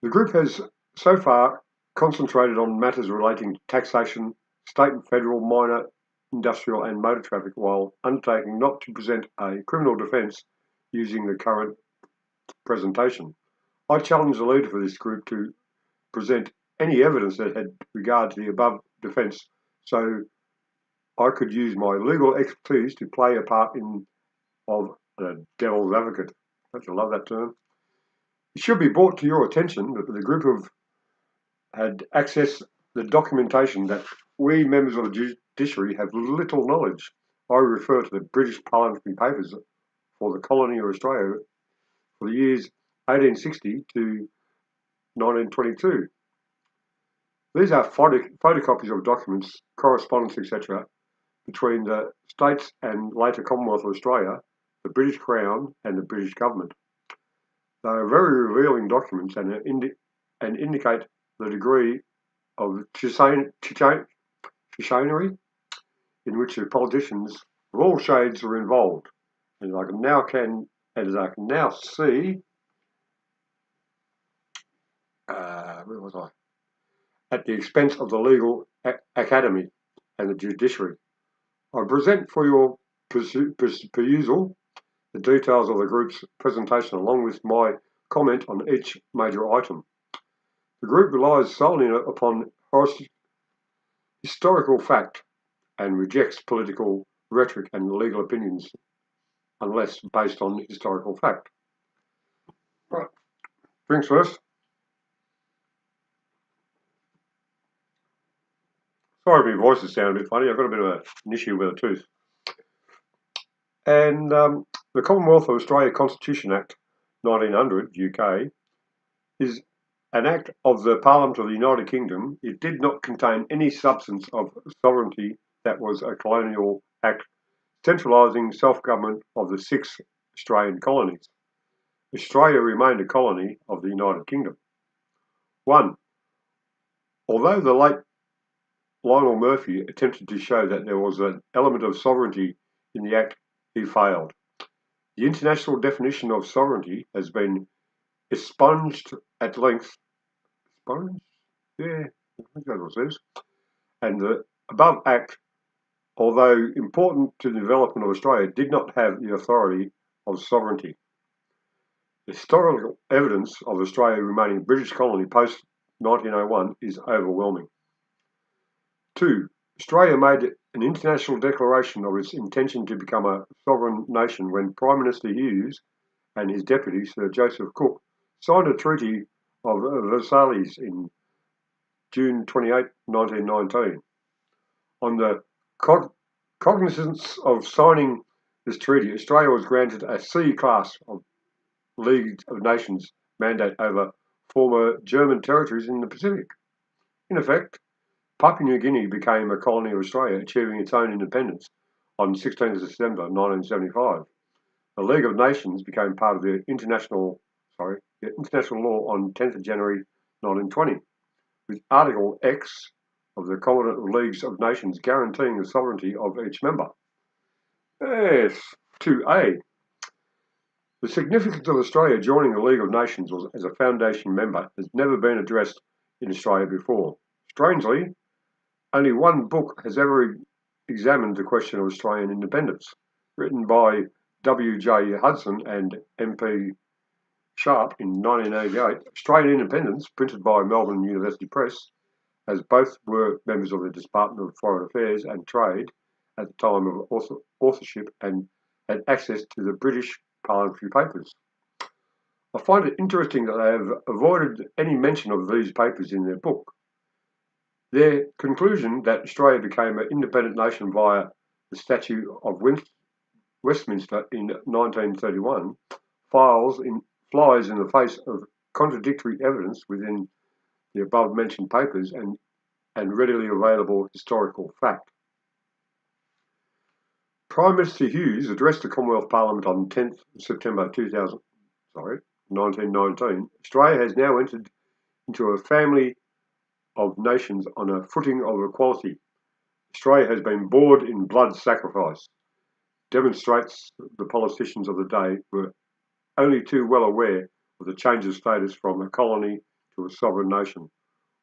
The group has so far concentrated on matters relating to taxation, state and federal, minor, industrial and motor traffic, while undertaking not to present a criminal defence using the current presentation. I challenge the leader for this group to present any evidence that had regard to the above defence, so I could use my legal expertise to play a part of the devil's advocate. Don't you love that term? It should be brought to your attention that the group had accessed the documentation that we members of the judiciary have little knowledge. I refer to the British Parliamentary Papers for the colony of Australia for the years 1860 to 1922. These are photocopies of documents, correspondence, etc., between the states and later Commonwealth of Australia, the British Crown and the British government. They are very revealing documents and indicate the degree of chicanery in which the politicians of all shades are involved. As I can now see, where was I? At the expense of the legal academy and the judiciary. I present for your perusal the details of the group's presentation along with my comment on each major item. The group relies solely upon historical fact and rejects political rhetoric and legal opinions unless based on historical fact. Right, drinks first. Sorry, my voice is sounding a bit funny. I've got a bit of an issue with a tooth. And the Commonwealth of Australia Constitution Act 1900, UK, is an act of the Parliament of the United Kingdom. It did not contain any substance of sovereignty that was a colonial act centralising self-government of the 6 Australian colonies. Australia remained a colony of the United Kingdom. 1. Although the late Lionel Murphy attempted to show that there was an element of sovereignty in the Act, he failed. The international definition of sovereignty has been expunged at length. Expunged? Yeah, I think that's what it says. And the above Act, although important to the development of Australia, did not have the authority of sovereignty. The historical evidence of Australia remaining a British colony post-1901 is overwhelming. 2. Australia made an international declaration of its intention to become a sovereign nation when Prime Minister Hughes and his deputy, Sir Joseph Cook, signed a Treaty of Versailles in June 28, 1919. On the cognizance of signing this treaty, Australia was granted a C class of League of Nations mandate over former German territories in the Pacific. In effect, Papua New Guinea became a colony of Australia, achieving its own independence on 16th December 1975. The League of Nations became part of the international law on 10th January 1920, with Article X of the Covenant of Leagues of Nations guaranteeing the sovereignty of each member. Yes, 2A. The significance of Australia joining the League of Nations as a foundation member has never been addressed in Australia before. Strangely, only one book has ever examined the question of Australian independence, written by W.J. Hudson and M.P. Sharp in 1988. Australian Independence, printed by Melbourne University Press, as both were members of the Department of Foreign Affairs and Trade at the time of authorship and had access to the British parliamentary papers. I find it interesting that they have avoided any mention of these papers in their book. Their conclusion that Australia became an independent nation via the Statute of Westminster in 1931 flies in the face of contradictory evidence within the above-mentioned papers and readily available historical fact. Prime Minister Hughes addressed the Commonwealth Parliament on 10th September 1919. Australia has now entered into a family of nations on a footing of equality. Australia has been bored in blood sacrifice. Demonstrates the politicians of the day were only too well aware of the change of status from a colony to a sovereign nation.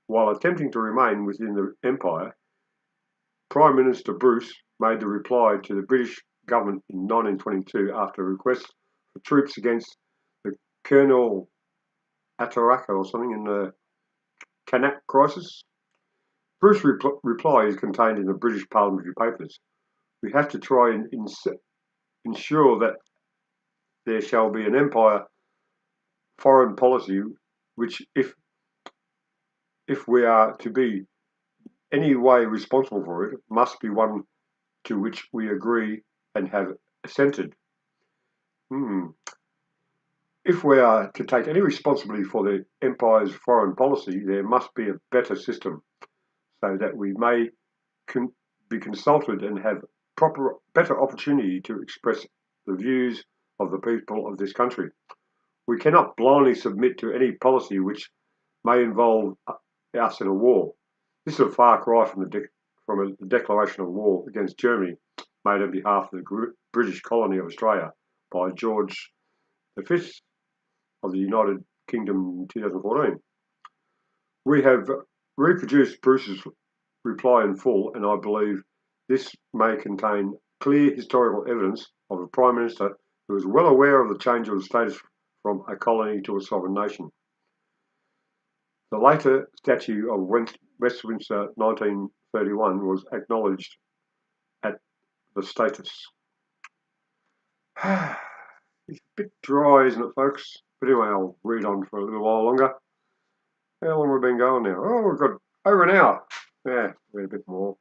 While attempting to remain within the empire, Prime Minister Bruce made the reply to the British government in 1922 after a request for troops against the Colonel Archaix or something in the Kanak crisis. Bruce's reply is contained in the British parliamentary papers. We have to try and ensure that there shall be an empire foreign policy which, if we are to be any way responsible for it, must be one to which we agree and have assented. If we are to take any responsibility for the empire's foreign policy, there must be a better system, so that we may be consulted and have better opportunity to express the views of the people of this country. We cannot blindly submit to any policy which may involve us in a war. This is a far cry from the declaration of war against Germany made on behalf of the British colony of Australia by George V of the United Kingdom in 2014. We have reproduced Bruce's reply in full, and I believe this may contain clear historical evidence of a Prime Minister who is well aware of the change of status from a colony to a sovereign nation. The later Statute of Westminster 1931 was acknowledged at the status. It's a bit dry, isn't it, folks? But anyway, I'll read on for a little while longer. How long have we been going now? Oh, we've got over an hour. Yeah, read a bit more.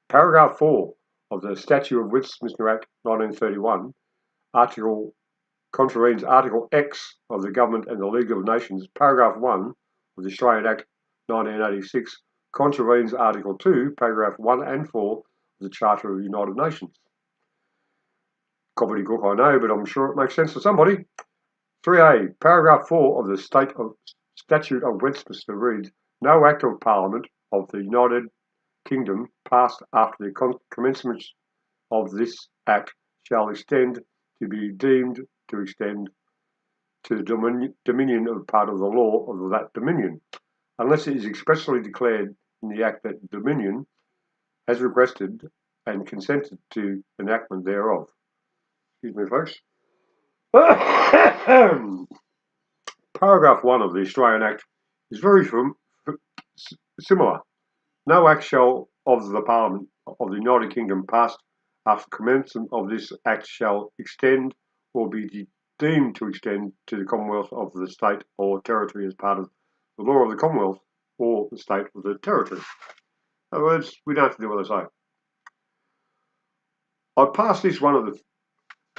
Paragraph 4 of the Statute of Westminster Act 1931 contravenes Article X of the Government and the League of Nations. Paragraph 1 of the Australian Act 1986 contravenes Article 2, Paragraph 1 and 4 of the Charter of the United Nations. Gobbledygook, I know, but I'm sure it makes sense to somebody. 3A, Paragraph 4 of the Statute of Westminster reads, no Act of Parliament of the United Kingdom passed after the commencement of this Act shall extend to be deemed to extend to the dominion of part of the law of that dominion, unless it is expressly declared in the Act that Dominion has requested and consented to enactment thereof. Excuse me, folks. Paragraph 1 of the Australian Act is very similar. No Act shall of the Parliament of the United Kingdom passed after commencement of this Act shall extend or be deemed to extend to the Commonwealth of the State or Territory as part of the law of the Commonwealth or the State of the Territory. In other words, we don't have to do what they say. I passed this one of the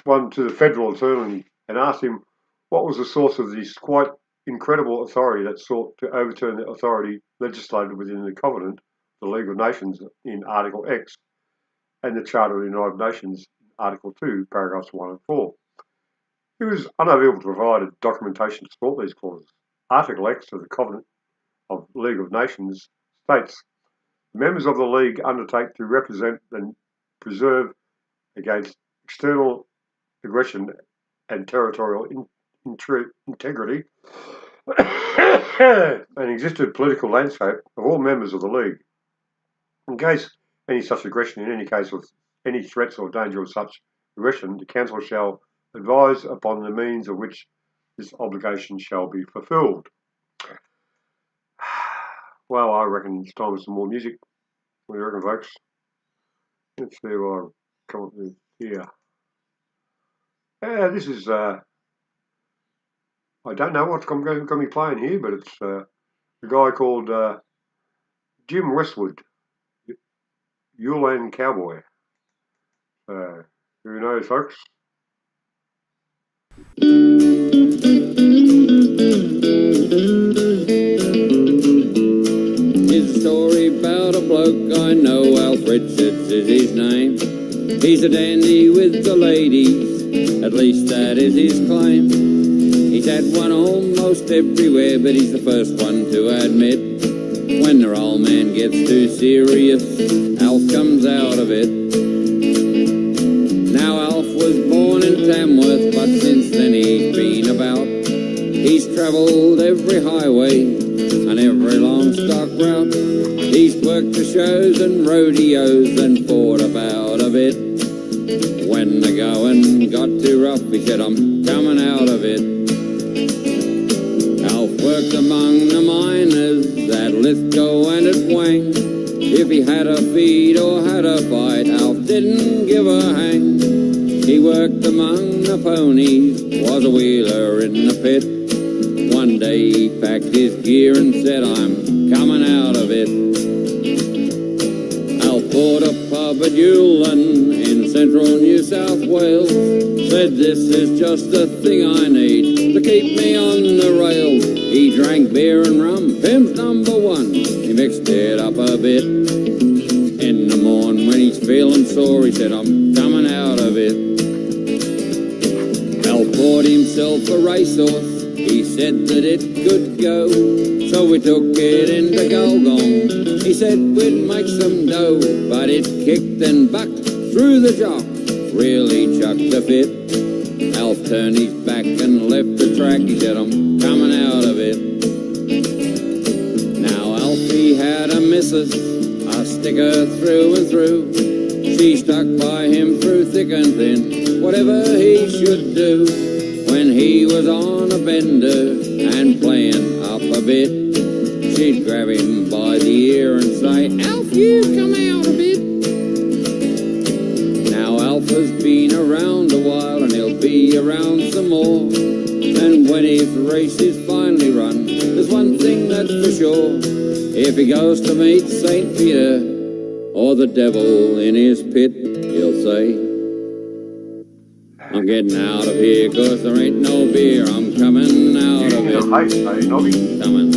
one to the federal attorney and asked him what was the source of this quite incredible authority that sought to overturn the authority legislated within the Covenant, the League of Nations in Article X, and the Charter of the United Nations, Article 2, paragraphs 1 and 4. He was unable to provide a documentation to support these clauses. Article X of the Covenant of the League of Nations states, members of the League undertake to represent and preserve against external aggression and territorial integrity and existed political landscape of all members of the League. In case any such aggression, in any case of any threats or danger of such aggression, the Council shall advise upon the means of which this obligation shall be fulfilled. Well, I reckon it's time for some more music. What do you reckon, folks? Let's see what I've come up with here. This is, I don't know what's going to be playing here, but it's a guy called Jim Westwood, Ulan Cowboy. Who knows, folks? It's a story about a bloke I know, Alf Richards is his name. He's a dandy with the ladies, at least that is his claim. He's had one almost everywhere, but he's the first one to admit when their old man gets too serious, Alf comes out of it. Now Alf was born in Tamworth, but since then he's been about. He's travelled every highway and every long stock route. He's worked the shows and rodeos and fought about a bit. When the going got too rough, he said, I'm coming out of it. Alf worked among the miners at Lithgow and at Wang. If he had a feed or had a fight, Alf didn't give a hang. He worked among the ponies, was a wheeler in the pit. One day he packed his gear and said, I'm coming out of it. Alf bought a pub at Ulan in central New South Wales. Said, this is just the thing I need to keep me on the rails. He drank beer and rum, pimp's number one. He mixed it up a bit. In the morning when he's feeling sore, he said, I'm coming out of it. Alf bought himself a racehorse. He said that it could go, so we took it into Gulgong. He said we'd make some dough, but it kicked and bucked through the jock, really chucked a fit. Alf turned his back and left the track. He said, I'm coming out of it. Now Alfie had a missus, a sticker through and through. She stuck by him through thick and thin, whatever he should do. When he was on a bender and playing up a bit, she'd grab him by the ear and say, Alf, you come out a bit. Now Alf has been around a while and he'll be around some more. And when his race is finally run, there's one thing that's for sure. If he goes to meet St. Peter or the devil in his pit, he'll say, I'm getting out of here 'cause there ain't no beer. I'm coming out of it. Coming out of it. Coming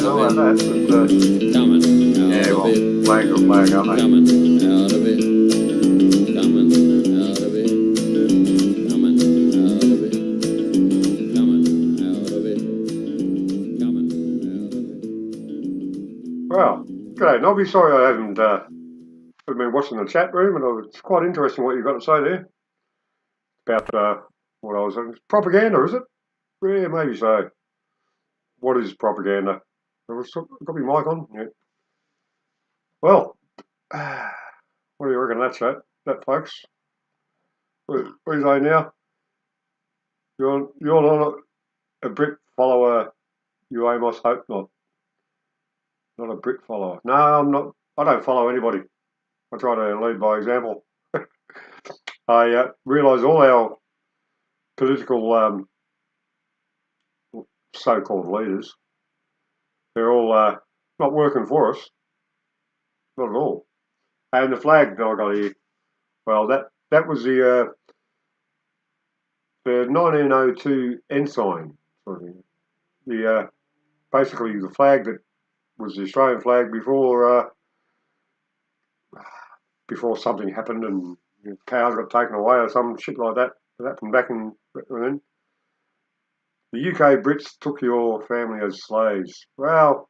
out of it. Coming out of it. Coming out of it. Coming out of it. Coming out of it. Coming out of it. Coming out of it. Well, g'day Nobby. Sorry I haven't been watching the chat room, and it's quite interesting what you've got to say there about what I was saying. Propaganda, is it? Yeah, maybe so. What is propaganda? Got my mic on? Yeah. Well, what do you reckon that's that, folks? What do you say now? You're not a Brit follower, you Amos hope not. Not a Brit follower. No, I'm not. I don't follow anybody. I try to lead by example. I realise all our political so-called leaders, they're all not working for us. Not at all. And the flag that I got here, well, that was the the 1902 ensign. The basically the flag that was the Australian flag before something happened and powers got taken away or some shit like that. That happened back in then. The UK Brits took your family as slaves. Well,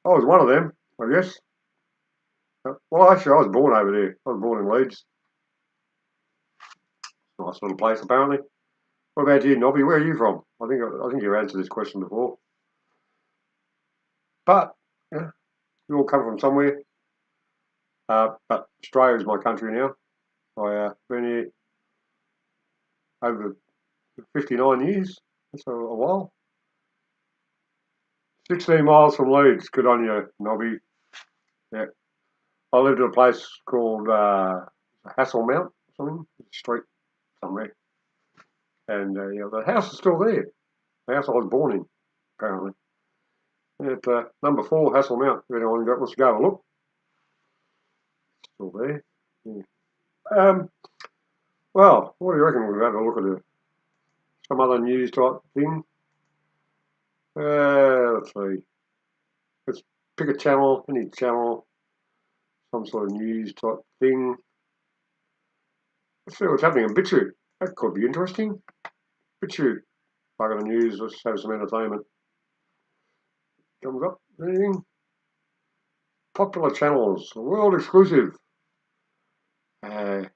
I was one of them, I guess. Well, actually, I was born over there. I was born in Leeds. Nice little place, apparently. What about you, Nobby? Where are you from? I think you answered this question before. But yeah, you all come from somewhere. But Australia is my country now. I've been here over 59 years. That's a while. 16 miles from Leeds. Good on you, Nobby. Yeah. I lived at a place called Hasselmount, something, street somewhere. And the house is still there. The house I was born in, apparently. At number 4, Hasselmount. If anyone wants to go have a look. Still there. Yeah. Well, what do you reckon? We'll have a look at some other news type thing. Let's see. Let's pick a channel, any channel, some sort of news type thing. Let's see what's happening in Bitchu. That could be interesting. Bitchu. Back on the news, let's have some entertainment. Comes up, anything? Popular channels, world exclusive. What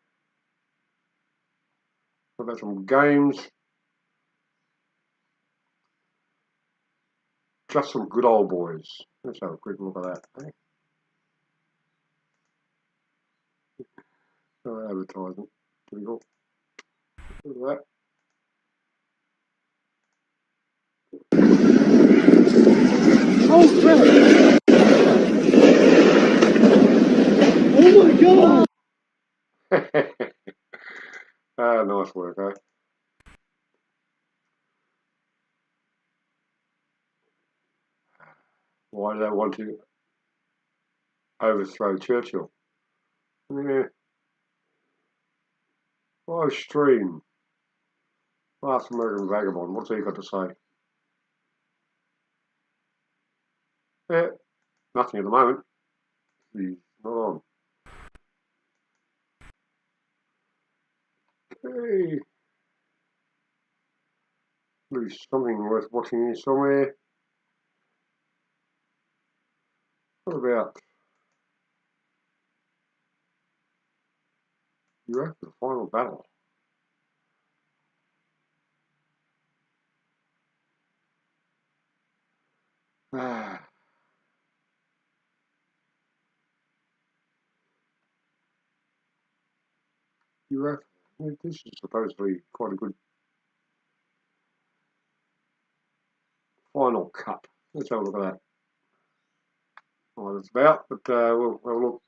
about some games? Just some good old boys. Let's have a quick look at that. Eh? Advertisement. Typical. Look at that. Oh crap! Oh my god! Nice work, eh? Why do they want to overthrow Churchill? Yeah. Live stream. Last American Vagabond. What's he got to say? Yeah. Nothing at the moment. He's not on. Okay. There's something worth watching here somewhere. What about Iraq, the final battle? Iraq, this is supposedly quite a good final cut. Let's have a look at that. What it's about, but we'll have a look.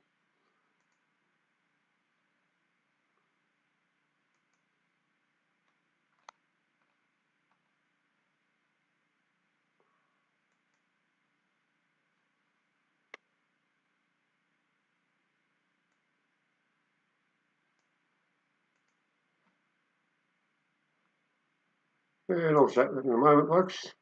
And I'll chat with you in a moment, folks.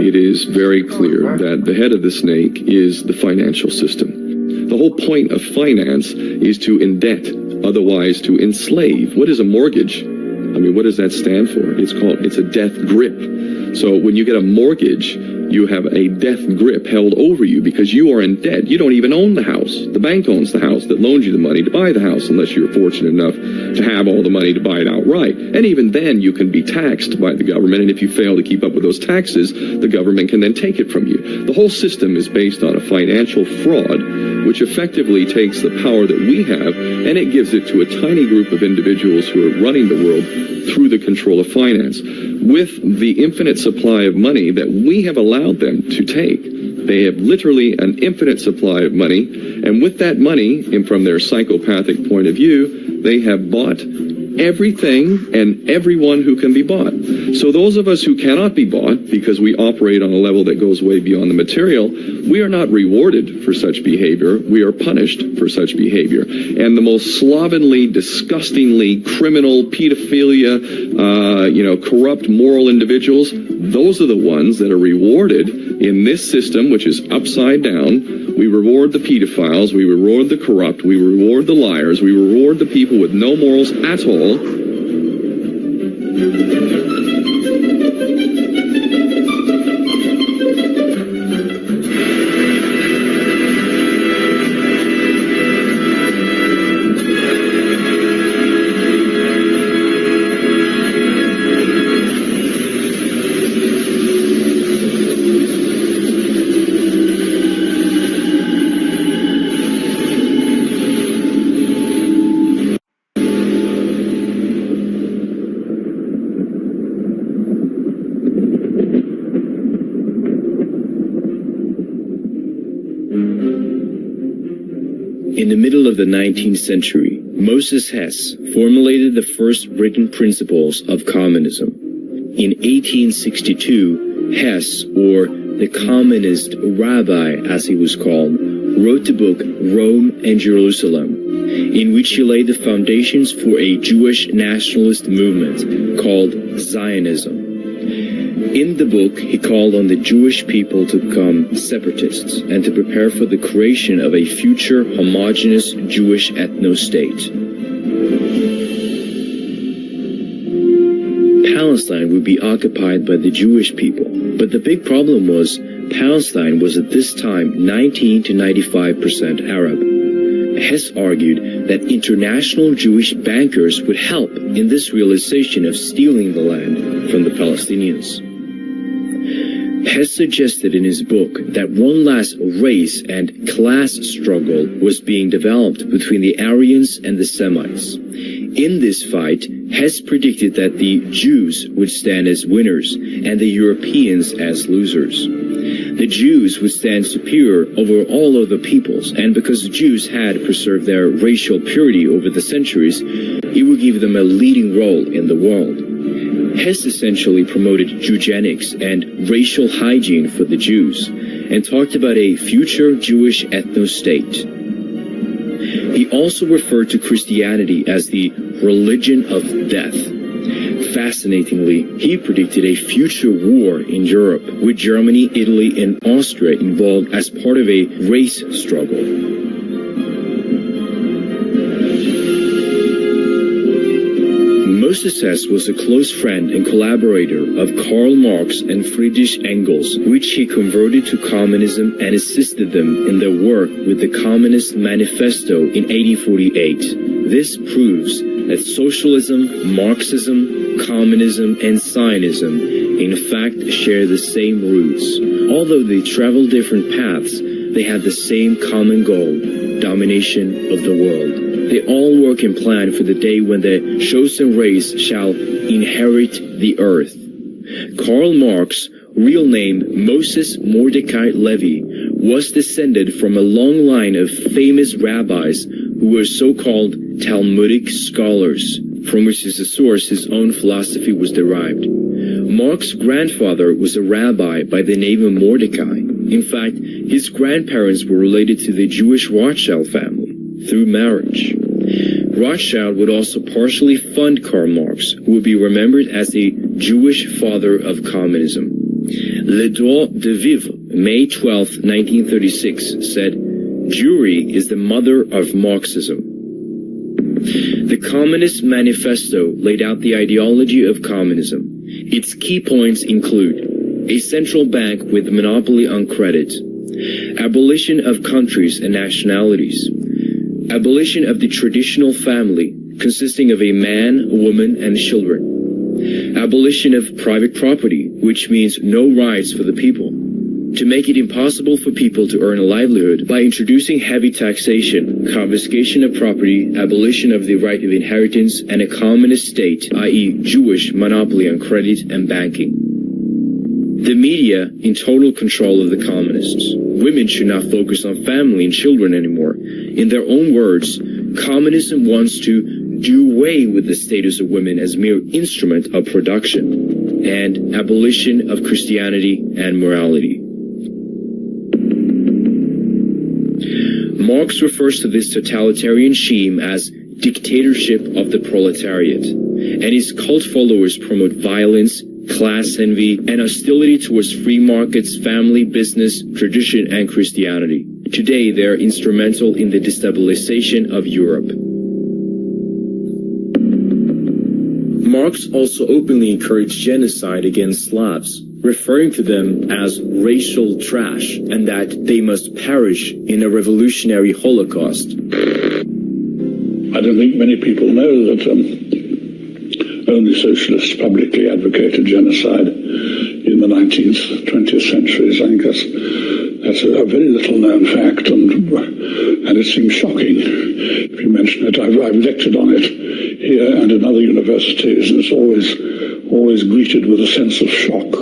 It is very clear that the head of the snake is the financial system. The whole point of finance is to indebt, otherwise to enslave. What is a mortgage? I mean, what does that stand for? It's a death grip. So when you get a mortgage, you have a death grip held over you because you are in debt. You don't even own the house. The bank owns the house that loans you the money to buy the house, unless you're fortunate enough to have all the money to buy it outright. And even then, you can be taxed by the government, and if you fail to keep up with those taxes, the government can then take it from you. The whole system is based on a financial fraud, which effectively takes the power that we have, and it gives it to a tiny group of individuals who are running the world through the control of finance. With the infinite supply of money that we have allowed them to take, they have literally an infinite supply of money, and with that money, and from their psychopathic point of view, they have bought everything and everyone who can be bought. So those of us who cannot be bought, because we operate on a level that goes way beyond the material, we are not rewarded for such behavior. We are punished for such behavior. And the most slovenly, disgustingly criminal, pedophilia, corrupt moral individuals, those are the ones that are rewarded in this system, which is upside down. We reward the pedophiles, we reward the corrupt, we reward the liars, we reward the people with no morals at all. In the middle of the 19th century, Moses Hess formulated the first written principles of communism. In 1862, Hess, or the communist rabbi as he was called, wrote the book Rome and Jerusalem, in which he laid the foundations for a Jewish nationalist movement called Zionism. In the book, he called on the Jewish people to become separatists and to prepare for the creation of a future homogeneous Jewish ethno-state. Palestine would be occupied by the Jewish people, but the big problem was Palestine was at this time 19 to 95% Arab. Hess argued that international Jewish bankers would help in this realization of stealing the land from the Palestinians. Hess suggested in his book that one last race and class struggle was being developed between the Aryans and the Semites. In this fight, Hess predicted that the Jews would stand as winners and the Europeans as losers. The Jews would stand superior over all other peoples, and because Jews had preserved their racial purity over the centuries, it would give them a leading role in the world. Hess essentially promoted eugenics and racial hygiene for the Jews, and talked about a future Jewish ethno-state. He also referred to Christianity as the religion of death. Fascinatingly, he predicted a future war in Europe, with Germany, Italy, and Austria involved as part of a race struggle. Moses Hess was a close friend and collaborator of Karl Marx and Friedrich Engels, which he converted to communism and assisted them in their work with the Communist Manifesto in 1848. This proves that socialism, Marxism, communism, and Zionism in fact share the same roots. Although they travel different paths, they have the same common goal: domination of the world. They all work and plan for the day when the chosen race shall inherit the earth. Karl Marx, real name Moses Mordecai Levy, was descended from a long line of famous rabbis who were so-called Talmudic scholars, from which is the source his own philosophy was derived. Marx's grandfather was a rabbi by the name of Mordecai. In fact, his grandparents were related to the Jewish Rothschild family through marriage. Rothschild would also partially fund Karl Marx, who would be remembered as the Jewish father of communism. Le Droit de Vivre, May 12, 1936, said, "Jewry is the mother of Marxism." The Communist Manifesto laid out the ideology of communism. Its key points include a central bank with monopoly on credit, abolition of countries and nationalities, abolition of the traditional family consisting of a man, a woman, and children, abolition of private property, which means no rights for the people, to make it impossible for people to earn a livelihood by introducing heavy taxation, confiscation of property, abolition of the right of inheritance, and a communist state, i.e. Jewish monopoly on credit and banking. The media in total control of the communists. Women should not focus on family and children anymore. In their own words, communism wants to do away with the status of women as mere instrument of production, and abolition of Christianity and morality. Marx refers to this totalitarian scheme as dictatorship of the proletariat, and his cult followers promote violence, class envy, and hostility towards free markets, family, business, tradition, and Christianity. Today, they are instrumental in the destabilization of Europe. Marx also openly encouraged genocide against Slavs, referring to them as racial trash, and that they must perish in a revolutionary Holocaust. I don't think many people know that only socialists publicly advocated genocide in the 19th, 20th centuries. I think that's a very little known fact, and it seems shocking if you mention it. I've lectured on it here and in other universities, and it's always greeted with a sense of shock.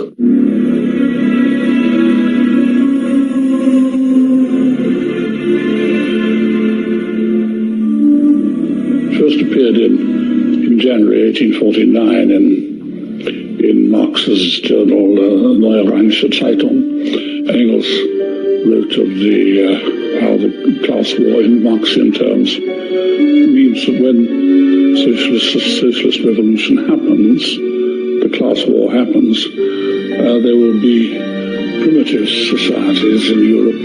First appeared in January 1849 in Marx's journal Neue Rheinische Zeitung. Engels wrote of how the class war in Marxian terms means that when socialist revolution happens, the class war happens, there will be primitive societies in Europe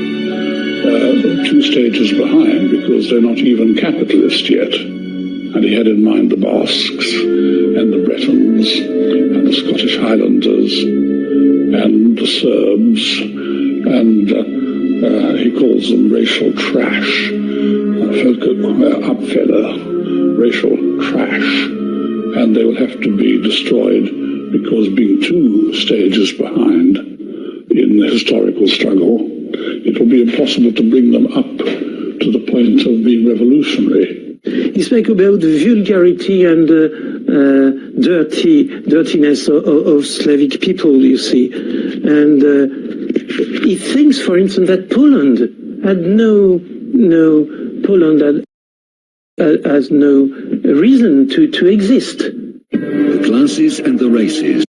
2 stages behind, because they're not even capitalist yet. And he had in mind the Basques and the Bretons and the Scottish Highlanders and the Serbs, and he calls them racial trash, Abfälle, racial trash, and they will have to be destroyed, because being 2 stages behind in the historical struggle, it will be impossible to bring them up to the point of being revolutionary. He spoke about the vulgarity and dirtiness of Slavic people, you see. And he thinks, for instance, that Poland has no reason to exist. The classes and the races,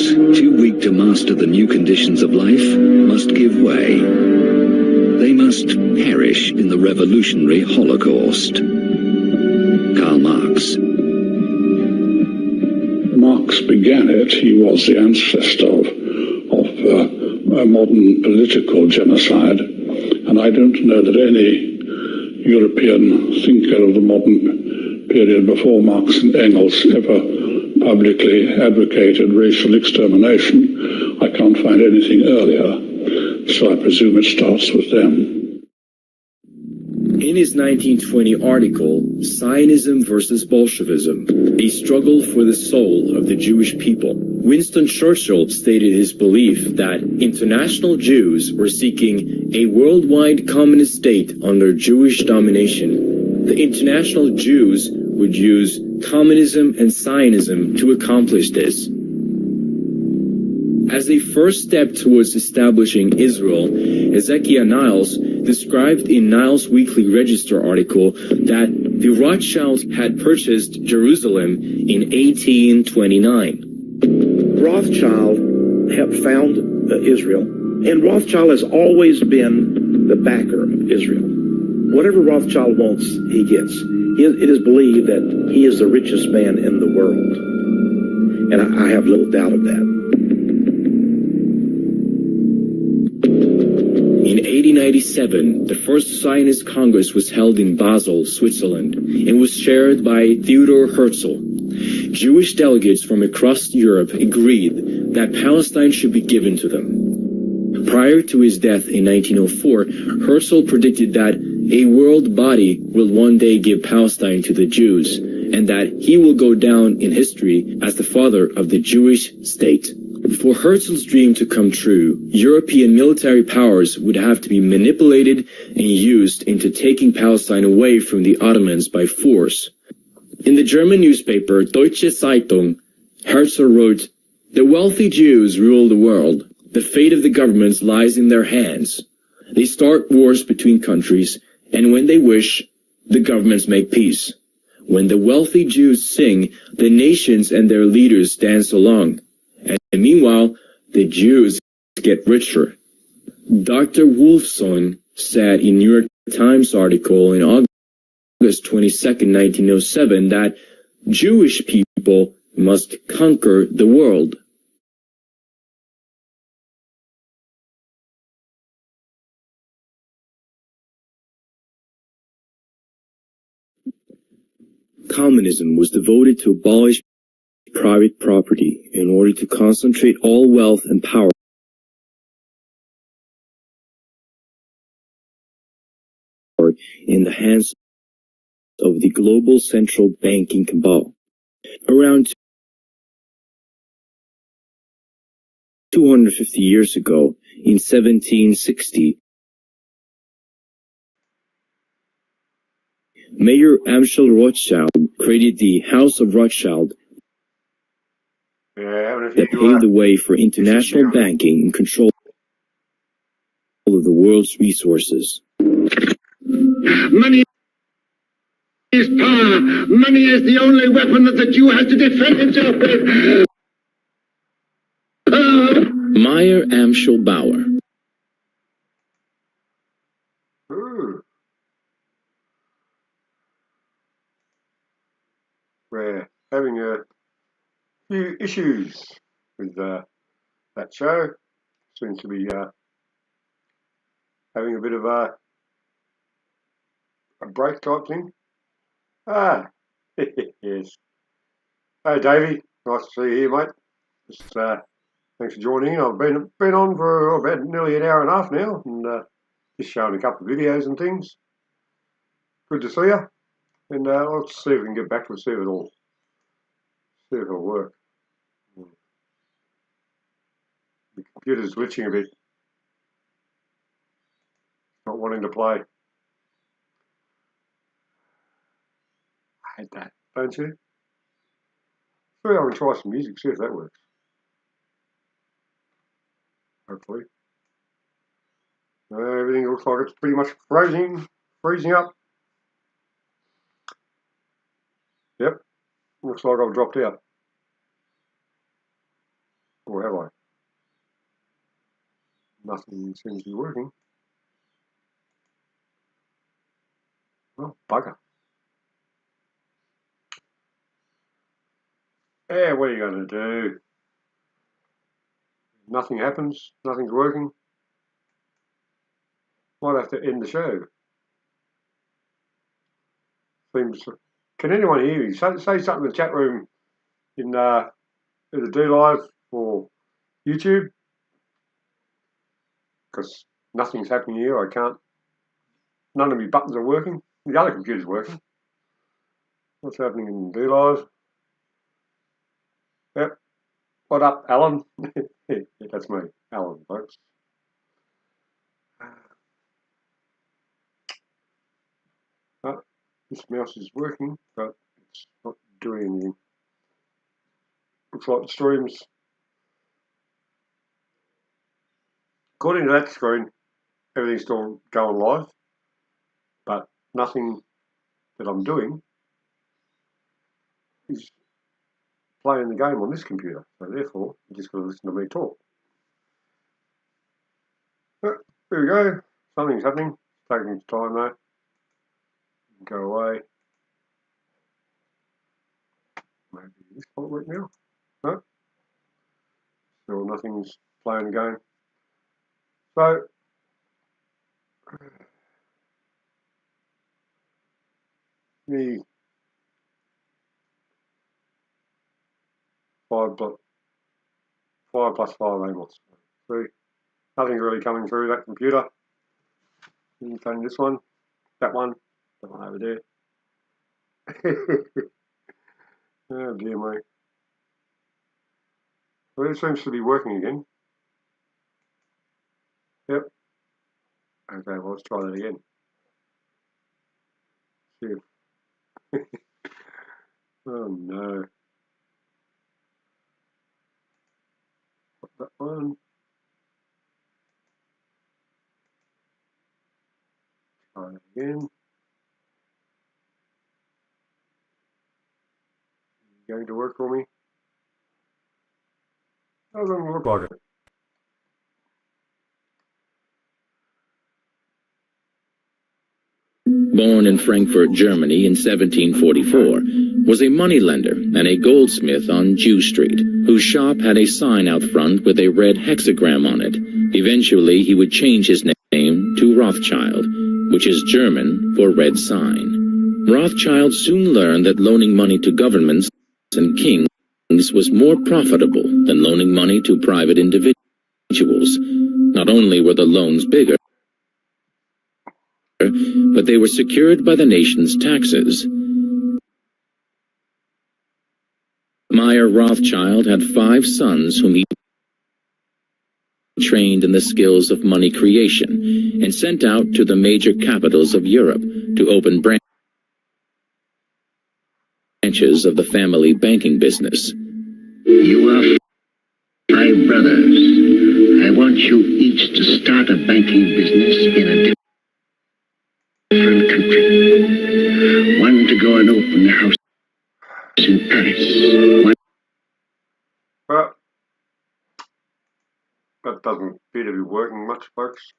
too weak to master the new conditions of life, must give way. They must perish in the revolutionary Holocaust. Karl Marx. Marx began it. He was the ancestor of a modern political genocide, and I don't know that any European thinker of the modern period before Marx and Engels ever publicly advocated racial extermination. I can't find anything earlier, so I presume it starts with them. In his 1920 article, Zionism versus Bolshevism, a struggle for the soul of the Jewish people, Winston Churchill stated his belief that international Jews were seeking a worldwide communist state under Jewish domination. The international Jews would use communism and Zionism to accomplish this. As a first step towards establishing Israel, Ezekiel Niles described in Niles' Weekly Register article that the Rothschilds had purchased Jerusalem in 1829. Rothschild helped found Israel, and Rothschild has always been the backer of Israel. Whatever Rothschild wants, he gets. It is believed that he is the richest man in the world, and I have little doubt of that. In 1897, the first Zionist Congress was held in Basel, Switzerland, and was chaired by Theodor Herzl. Jewish delegates from across Europe agreed that Palestine should be given to them. Prior to his death in 1904, Herzl predicted that a world body will one day give Palestine to the Jews, and that he will go down in history as the father of the Jewish state. For Herzl's dream to come true, European military powers would have to be manipulated and used into taking Palestine away from the Ottomans by force. In the German newspaper Deutsche Zeitung, Herzl wrote, "The wealthy Jews rule the world. The fate of the governments lies in their hands. They start wars between countries, and when they wish, the governments make peace. When the wealthy Jews sing, the nations and their leaders dance along. And meanwhile, the Jews get richer. Dr. Wolfson said in New York Times article in August 22nd, 1907, that Jewish people must conquer the world. Communism was devoted to abolish private property in order to concentrate all wealth and power in the hands of the global central banking cabal. Around 250 years ago, in 1760, Mayor Amschel Rothschild created the House of Rothschild that paved the way for international banking and control of the world's resources. Money is power. Money is the only weapon that the Jew has to defend himself with. Meyer Amschel Bauer. We're having a few issues with that show. Seems to be having a bit of a break type thing. Yes. Hey, Davey, nice to see you here, mate. Just, thanks for joining in. I've been on for about nearly an hour and a half now, and just showing a couple of videos and things. Good to see you. And let's see if we can get back to it, see if it'll work. The computer's glitching a bit. Not wanting to play. I hate that, don't you? So I'm going to try some music, see if that works. Hopefully. Everything looks like it's pretty much freezing up. Yep, looks like I've dropped out. Or have I? Nothing seems to be working. Oh, bugger. Yeah, what are you going to do? Nothing happens, nothing's working. Might have to end the show. Can anyone hear me? Say something in the chat room in either Do Live or YouTube. Because nothing's happening here. I can't. None of my buttons are working. The other computer's working. What's happening in Do Live? Yep. What up, Alan? Yeah, that's me, Alan, folks. This mouse is working, but it's not doing anything. Looks like the stream's. According to that screen, everything's still going live, but nothing that I'm doing is playing the game on this computer. So therefore, you're just going to listen to me talk. But there we go. Something's happening. It's taking its time though. Go away. Maybe this won't work now. No. Still nothing's playing the game. So the 5 plus 5 Amos. See, nothing's really coming through that computer. Anything this one, that one over there. Oh dear me. Well, it seems to be working again. Yep. Okay, well, let's try that again. See if. Oh no. That one. Try it again. going to work for me? Doesn't look like it. Born in Frankfurt, Germany in 1744, was a moneylender and a goldsmith on Jew Street, whose shop had a sign out front with a red hexagram on it. Eventually, he would change his name to Rothschild, which is German for red sign. Rothschild soon learned that loaning money to governments and kings was more profitable than loaning money to private individuals. Not only were the loans bigger, but they were secured by the nation's taxes. Meyer Rothschild had 5 sons whom he trained in the skills of money creation and sent out to the major capitals of Europe to open branches of the family banking business. You are 5 brothers. I want you each to start a banking business in a different country. One to go and open a house in Paris. One. Well, that doesn't appear to be working much, folks.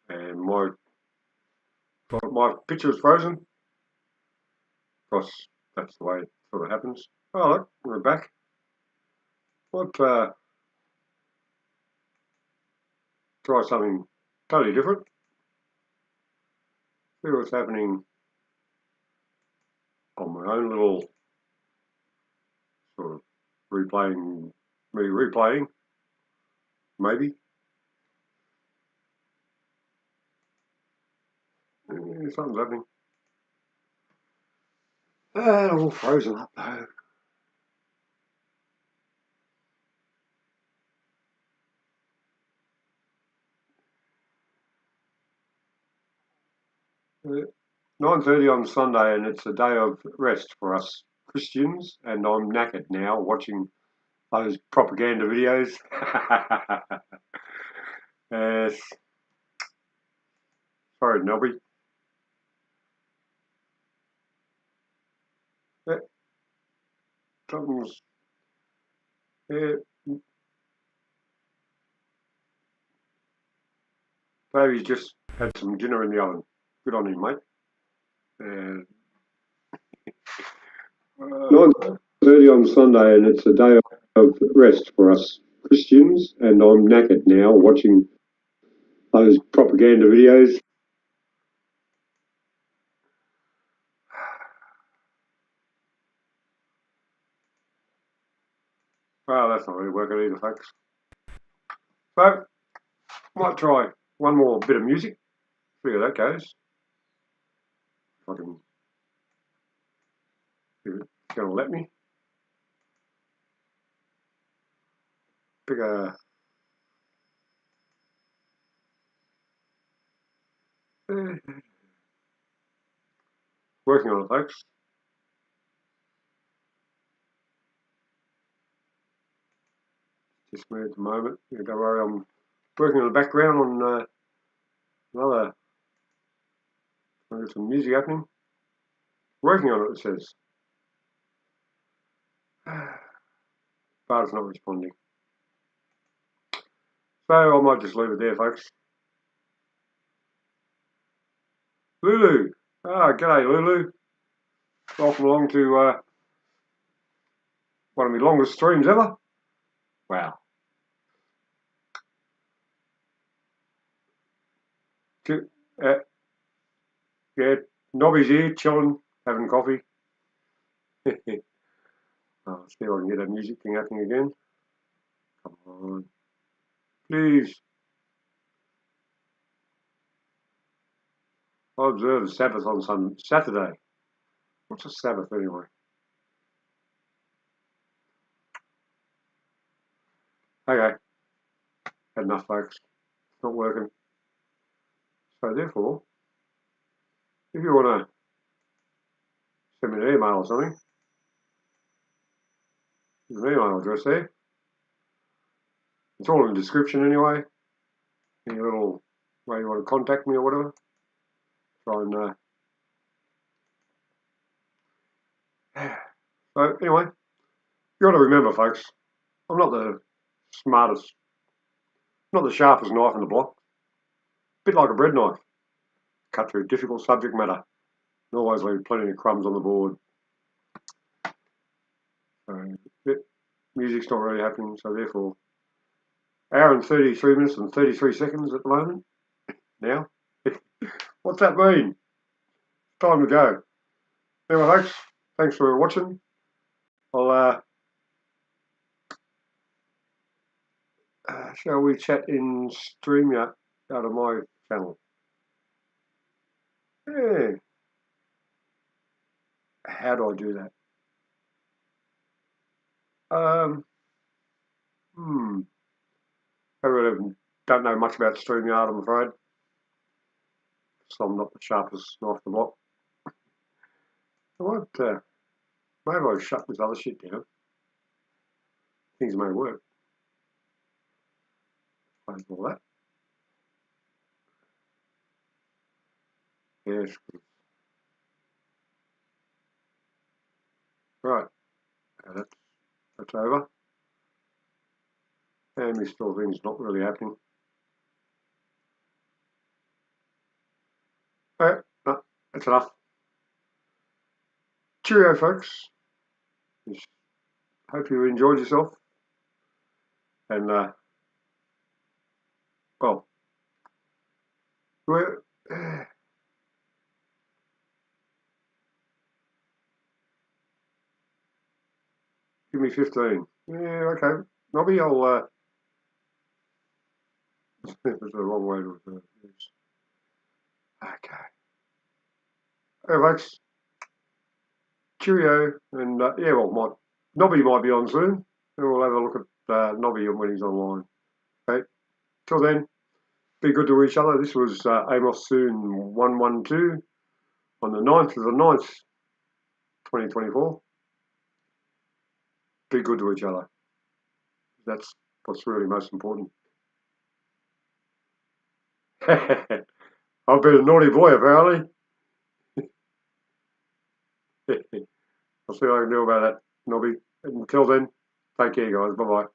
And my picture is frozen. Of course, that's the way it sort of happens. Oh, look, we're back. What? Try something totally different. See what's happening on my own little sort of replaying, maybe. Yeah, something's happening. All frozen up though. Yeah. 9:30 on Sunday, and it's a day of rest for us Christians, and I'm knackered now watching those propaganda videos. Yes. Sorry, Nobby. Yeah. Something's... Yeah. Baby's just had some dinner in the oven. Good on him, mate. 9:30 on Sunday, and it's a day of rest for us Christians, and I'm knackered now watching those propaganda videos. Well, that's not really working either, folks. So, might try one more bit of music. See how that goes. If I can, if it's going to let me. Pick a... Working on it, folks. Just me at the moment. Yeah, don't worry, I'm working in the background on another... There's some music happening. Working on it, it says. But it's not responding. So I might just leave it there, folks. Lulu. Ah, g'day, Lulu. Welcome along to one of my longest streams ever. Wow. Yeah, Nobby's here, chilling, having coffee. I'll see if I can get that music thing happening again. Come on. Please. I observe the Sabbath on Saturday. What's a Sabbath anyway? Okay. Had enough, folks. It's not working. So therefore, if you want to send me an email or something, there's an email address there. It's all in the description anyway. Any little way you want to contact me or whatever. Try and So anyway, you got to remember, folks, I'm not the smartest, not the sharpest knife in the block. A bit like a bread knife, cut through difficult subject matter, and always leave plenty of crumbs on the board. So, music's not really happening, so therefore, hour and 33 minutes and 33 seconds at the moment. Now, what's that mean? Time to go. Anyway, folks, thanks for watching. I'll shall we chat in StreamYard out of my channel? Yeah. How do I do that? I really don't know much about StreamYard, I'm afraid. So I'm not the sharpest knife in the block. Maybe I'll shut this other shit down. Things may work. Close all that. Yes. Right. Now that's over. And this still thing's not really happening. Alright, no, that's enough. Cheerio, folks. Just hope you enjoyed yourself. And, well, we're... Give me 15. Yeah, okay. Nobby, I'll, that's the wrong way to use. Okay. Hey, folks. Cheerio. And, yeah, well, Nobby might be on soon. And we'll have a look at Nobby when he's online. Okay. Till then, be good to each other. This was Amos Sewn 112 on the 9th of the 9th, 2024. Be good to each other. That's what's really most important. I've been a naughty boy, apparently. I'll see what I can do about that, Nobby. Until then, take care, guys. Bye-bye.